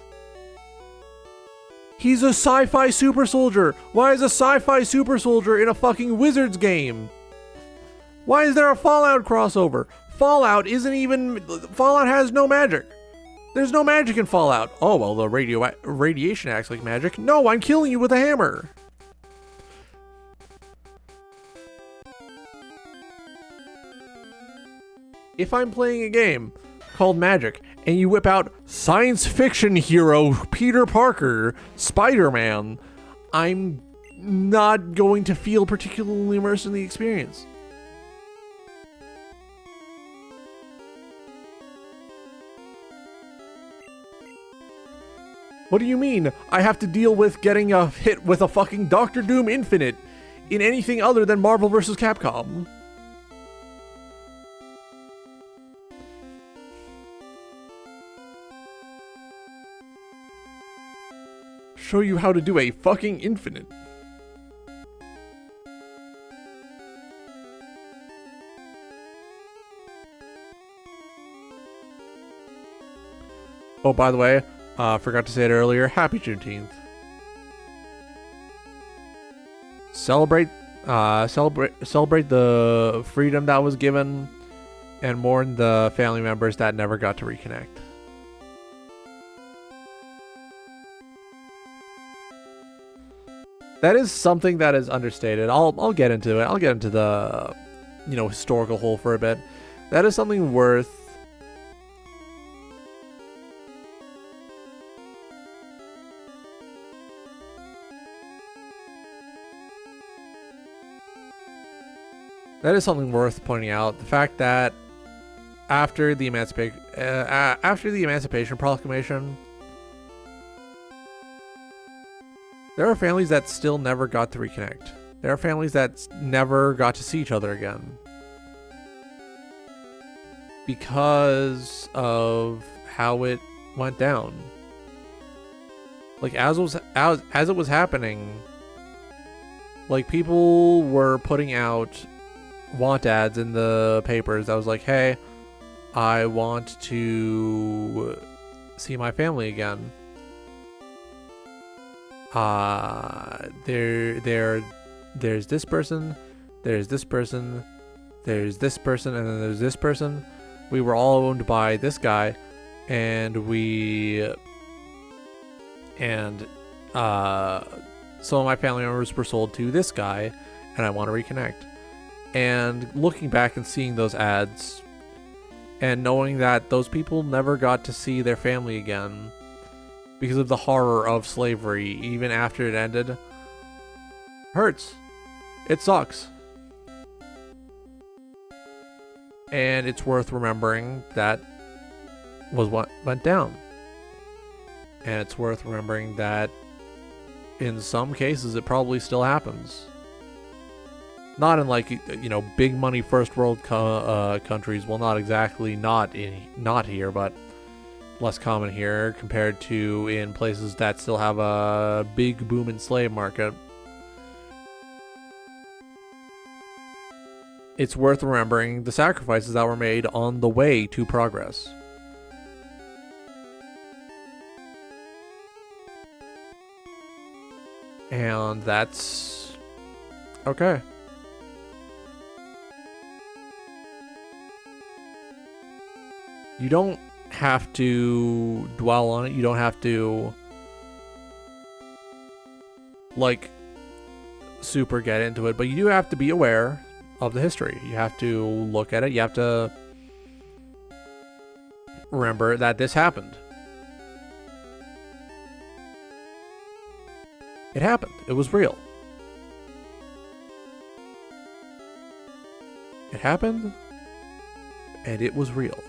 He's a sci-fi super soldier. Why is a sci-fi super soldier in a fucking Wizards game? Why is there a Fallout crossover? Fallout has no magic. There's no magic in Fallout. Oh, well, the radiation acts like magic. No, I'm killing you with a hammer. If I'm playing a game called Magic and you whip out science fiction hero Peter Parker, Spider-Man, I'm not going to feel particularly immersed in the experience. What do you mean I have to deal with getting a hit with a fucking Doctor Doom Infinite in anything other than Marvel vs. Capcom? Show you how to do a fucking infinite. Oh, by the way, forgot to say it earlier. Happy Juneteenth. Celebrate the freedom that was given, and mourn the family members that never got to reconnect. That is something that is understated. I'll get into it. I'll get into the, historical whole for a bit. That is something worth. That is something worth pointing out. The fact that after the Emancipation Proclamation, there are families that still never got to reconnect. There are families that never got to see each other again because of how it went down. Like as it was happening, like people were putting out want ads in the papers that was like, "Hey, I want to see my family again." There's this person, there's this person, there's this person, and then there's this person. We were all owned by this guy, and some of my family members were sold to this guy, and I want to reconnect. And looking back and seeing those ads, and knowing that those people never got to see their family again because of the horror of slavery, even after it ended, hurts. It sucks. And it's worth remembering that was what went down. And it's worth remembering that in some cases it probably still happens. Not in big money first world countries. Well, not exactly not here, but less common here compared to in places that still have a big booming slave market. It's worth remembering the sacrifices that were made on the way to progress. And that's okay. You don't have to dwell on it. You don't have to super get into it, but you do have to be aware of the history. You have to look at it. You have to remember that this happened. It happened. It was real. It happened, and it was real.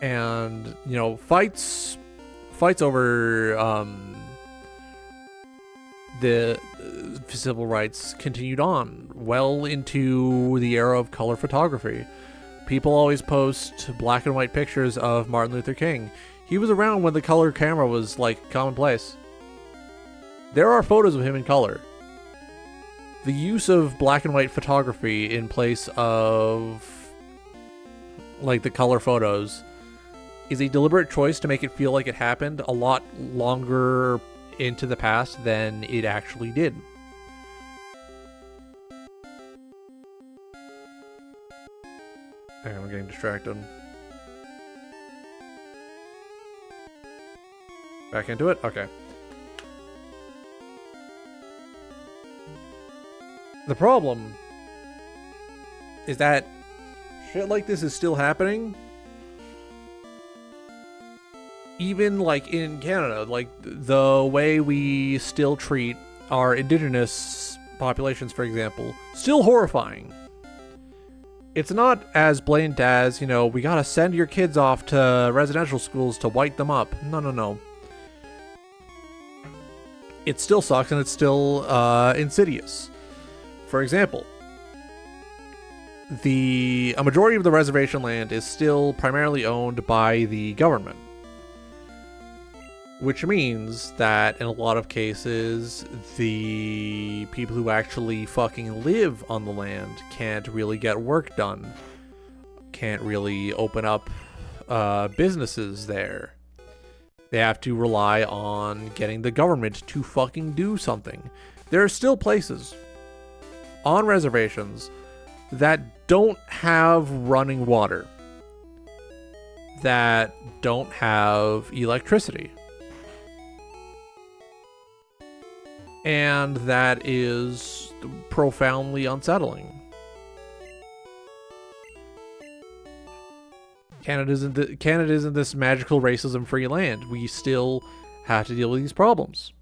And, fights fights over the civil rights continued on well into the era of color photography. People always post black and white pictures of Martin Luther King. He was around when the color camera was like commonplace. There are photos of him in color. The use of black and white photography in place of like the color photos is a deliberate choice to make it feel like it happened a lot longer into the past than it actually did. Hang on, I'm getting distracted. Back into it? Okay. The problem is that shit like this is still happening. Even like in Canada, like the way we still treat our indigenous populations, for example, still horrifying. It's not as blatant as, you know, we gotta send your kids off to residential schools to white them up. No, no, no. It still sucks and it's still insidious. For example, a majority of the reservation land is still primarily owned by the government. Which means that in a lot of cases, the people who actually fucking live on the land can't really get work done. Can't really open up businesses there. They have to rely on getting the government to fucking do something. There are still places on reservations that don't have running water, that don't have electricity. And that is profoundly unsettling. Canada isn't this magical racism-free land. We still have to deal with these problems.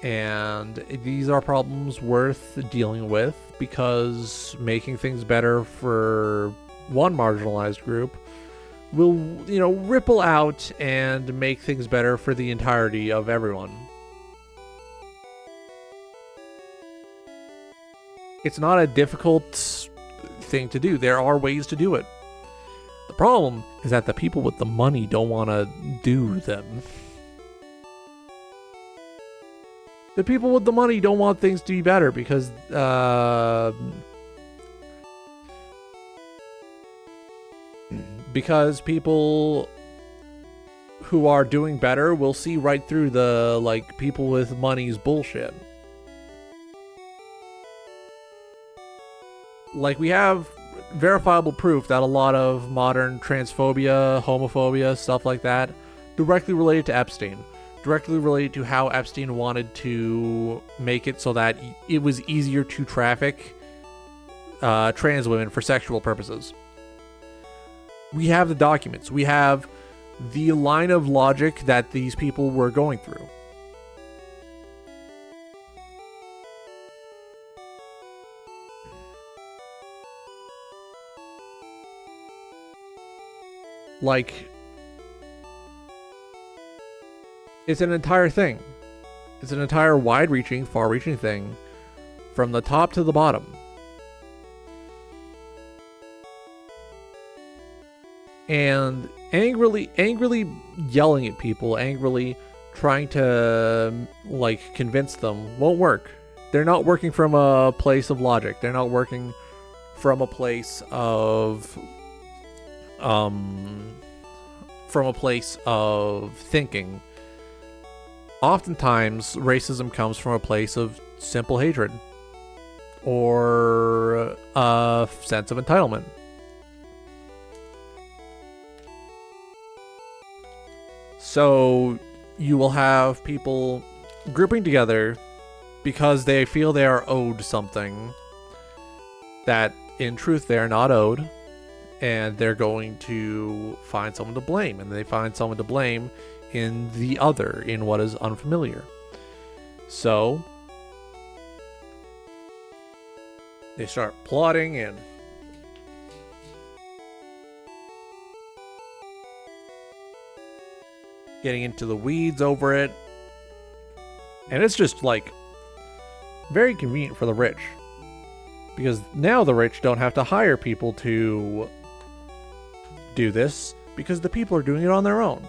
And these are problems worth dealing with because making things better for one marginalized group will, you know, ripple out and make things better for the entirety of everyone. It's not a difficult thing to do. There are ways to do it. The problem is that the people with the money don't want to do them. The people with the money don't want things to be better because people who are doing better will see right through the like people with money's bullshit. Like, we have verifiable proof that a lot of modern transphobia, homophobia, stuff like that, directly related to Epstein. Directly related to how Epstein wanted to make it so that it was easier to traffic trans women for sexual purposes. We have the documents. We have the line of logic that these people were going through. Like, it's an entire thing. It's an entire wide-reaching, far-reaching thing from the top to the bottom. And angrily yelling at people, angrily trying to, like, convince them won't work. They're not working from a place of logic. They're not working from a place of thinking. Oftentimes, racism comes from a place of simple hatred or a sense of entitlement. So you will have people grouping together because they feel they are owed something that in truth they are not owed. And they're going to find someone to blame. And they find someone to blame in the other, in what is unfamiliar. So they start plotting and getting into the weeds over it. And it's just like very convenient for the rich. Because now the rich don't have to hire people to do this because the people are doing it on their own.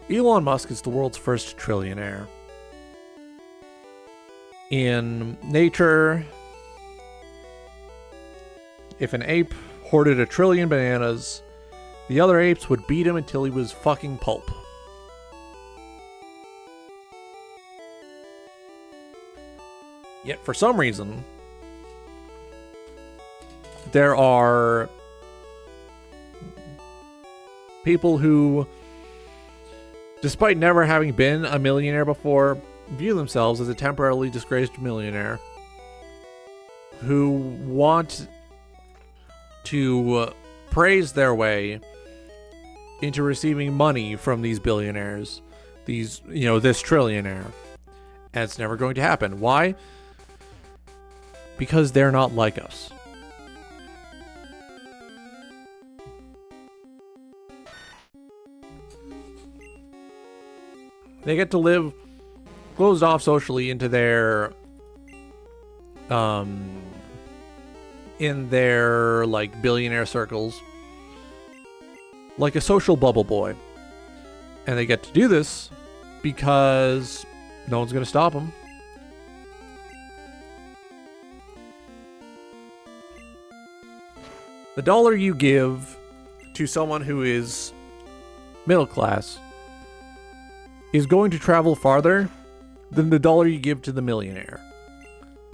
Elon Musk is the world's first trillionaire. In nature, if an ape hoarded 1 trillion bananas, the other apes would beat him until he was fucking pulp. Yet for some reason, there are people who, despite never having been a millionaire before, view themselves as a temporarily disgraced millionaire who want to praise their way into receiving money from these billionaires, this trillionaire. And it's never going to happen. Why? Because they're not like us. They get to live closed off socially into their in their like billionaire circles, like a social bubble boy. And they get to do this because no one's going to stop them. The dollar you give to someone who is middle class is going to travel farther than the dollar you give to the millionaire.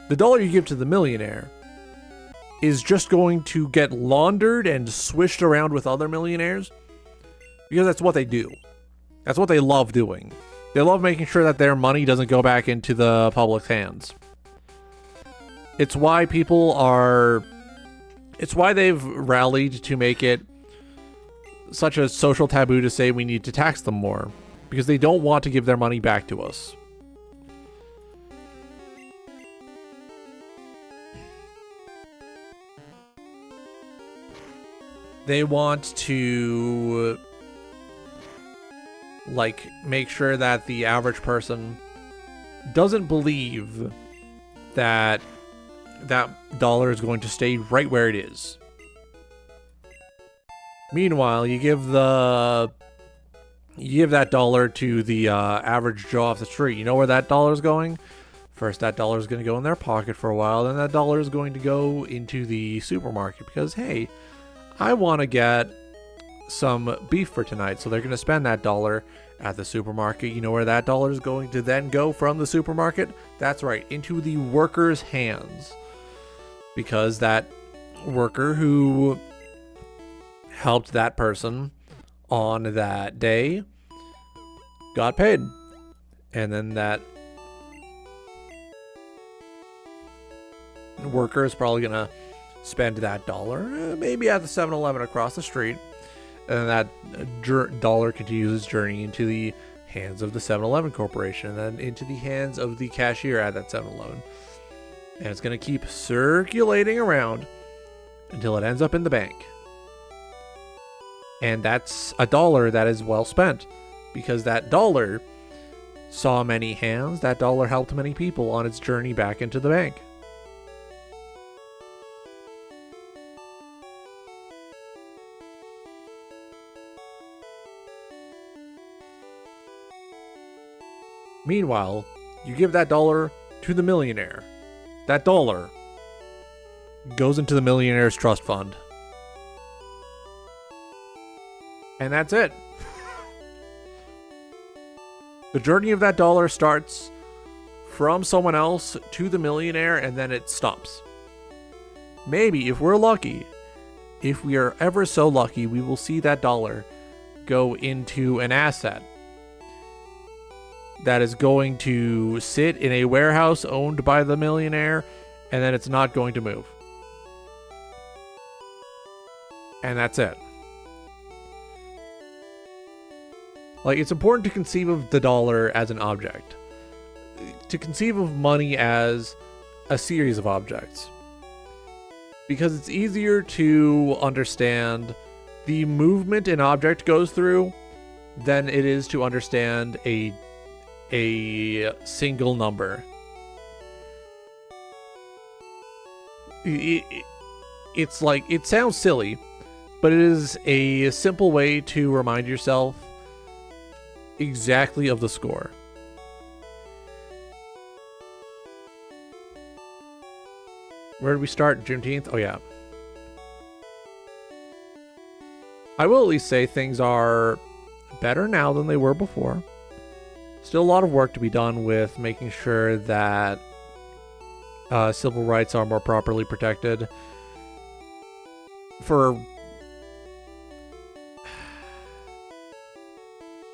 The dollar you give to the millionaire is just going to get laundered and swished around with other millionaires because that's what they do. That's what they love doing. They love making sure that their money doesn't go back into the public's hands. It's why they've rallied to make it such a social taboo to say we need to tax them more, because they don't want to give their money back to us. They want to make sure that the average person doesn't believe that that dollar is going to stay right where it is. Meanwhile, you give that dollar to the average Joe off the street. You know where that dollar is going? First, that dollar is going to go in their pocket for a while, then that dollar is going to go into the supermarket because, hey, I want to get some beef for tonight, so they're going to spend that dollar at the supermarket. You know where that dollar is going to then go from the supermarket? That's right, into the worker's hands. Because that worker who helped that person on that day got paid. And then that worker is probably going to spend that dollar maybe at the 7-Eleven across the street. And that dollar continues its journey into the hands of the 7-Eleven corporation, and then into the hands of the cashier at that 7-Eleven. And it's going to keep circulating around until it ends up in the bank. And that's a dollar that is well spent, because that dollar saw many hands, that dollar helped many people on its journey back into the bank. Meanwhile, you give that dollar to the millionaire. That dollar goes into the millionaire's trust fund. And that's it. The journey of that dollar starts from someone else to the millionaire, and then it stops. Maybe, if we're lucky, if we are ever so lucky, we will see that dollar go into an asset that is going to sit in a warehouse owned by the millionaire, and then it's not going to move. And that's it. It's important to conceive of the dollar as an object. To conceive of money as a series of objects. because it's easier to understand the movement an object goes through than it is to understand a single number. It's like, it sounds silly, but it is a simple way to remind yourself exactly of the score. Where did we start? Juneteenth? Oh, yeah. I will at least say things are better now than they were before. Still a lot of work to be done with making sure that civil rights are more properly protected.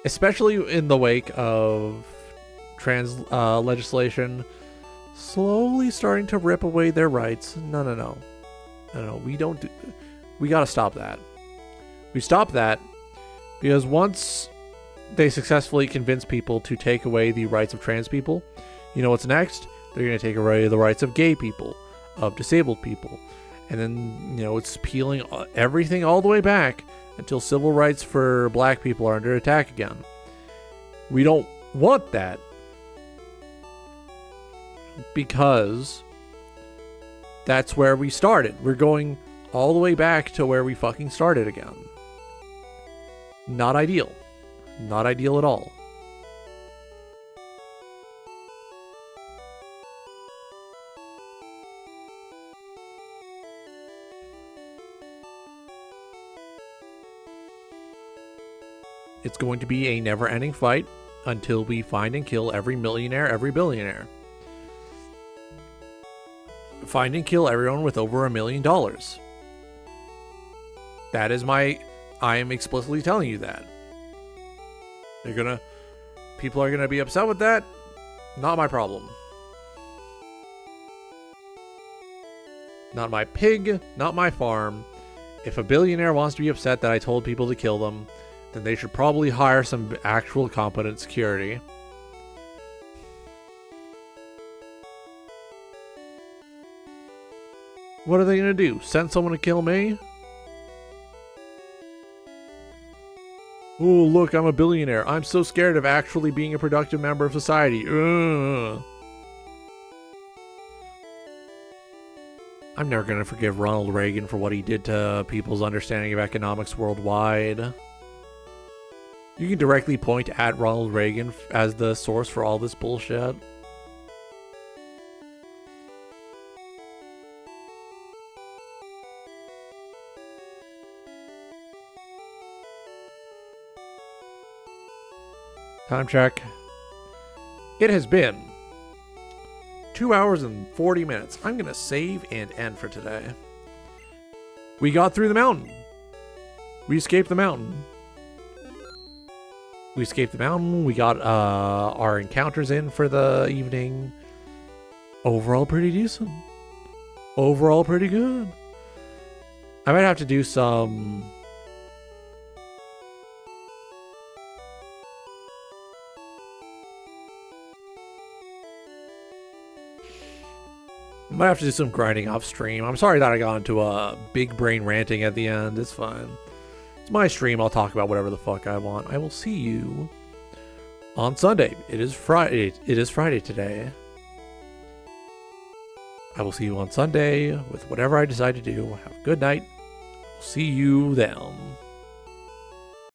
Especially in the wake of trans legislation slowly starting to rip away their rights. No. We gotta stop that. We stop that because once they successfully convince people to take away the rights of trans people, you know what's next? They're going to take away the rights of gay people, of disabled people. And then, you know, it's peeling everything all the way back until civil rights for black people are under attack again. We don't want that. Because that's where we started. We're going all the way back to where we fucking started again. Not ideal. Not ideal at all. It's going to be a never-ending fight until we find and kill every millionaire, every billionaire. Find and kill everyone with over $1 million. That is I am explicitly telling you that. People are gonna be upset with that. Not my problem. Not my pig, not my farm. If a billionaire wants to be upset that I told people to kill them, then they should probably hire some actual competent security. What are they gonna do? Send someone to kill me? Oh, look, I'm a billionaire. I'm so scared of actually being a productive member of society. Ugh. I'm never gonna forgive Ronald Reagan for what he did to people's understanding of economics worldwide. You can directly point at Ronald Reagan as the source for all this bullshit. Time check. It has been 2 hours and 40 minutes. I'm gonna save and end for today. We got through the mountain. We escaped the mountain. We got our encounters in for the evening. Overall pretty decent. Overall pretty good. I might have to do some... might have to do some grinding off stream. I'm sorry that I got into a big brain ranting at the end. It's fine. It's my stream. I'll talk about whatever the fuck I want. I will see you on Sunday. It is Friday. It is Friday today. I will see you on Sunday with whatever I decide to do. Have a good night. I'll see you then.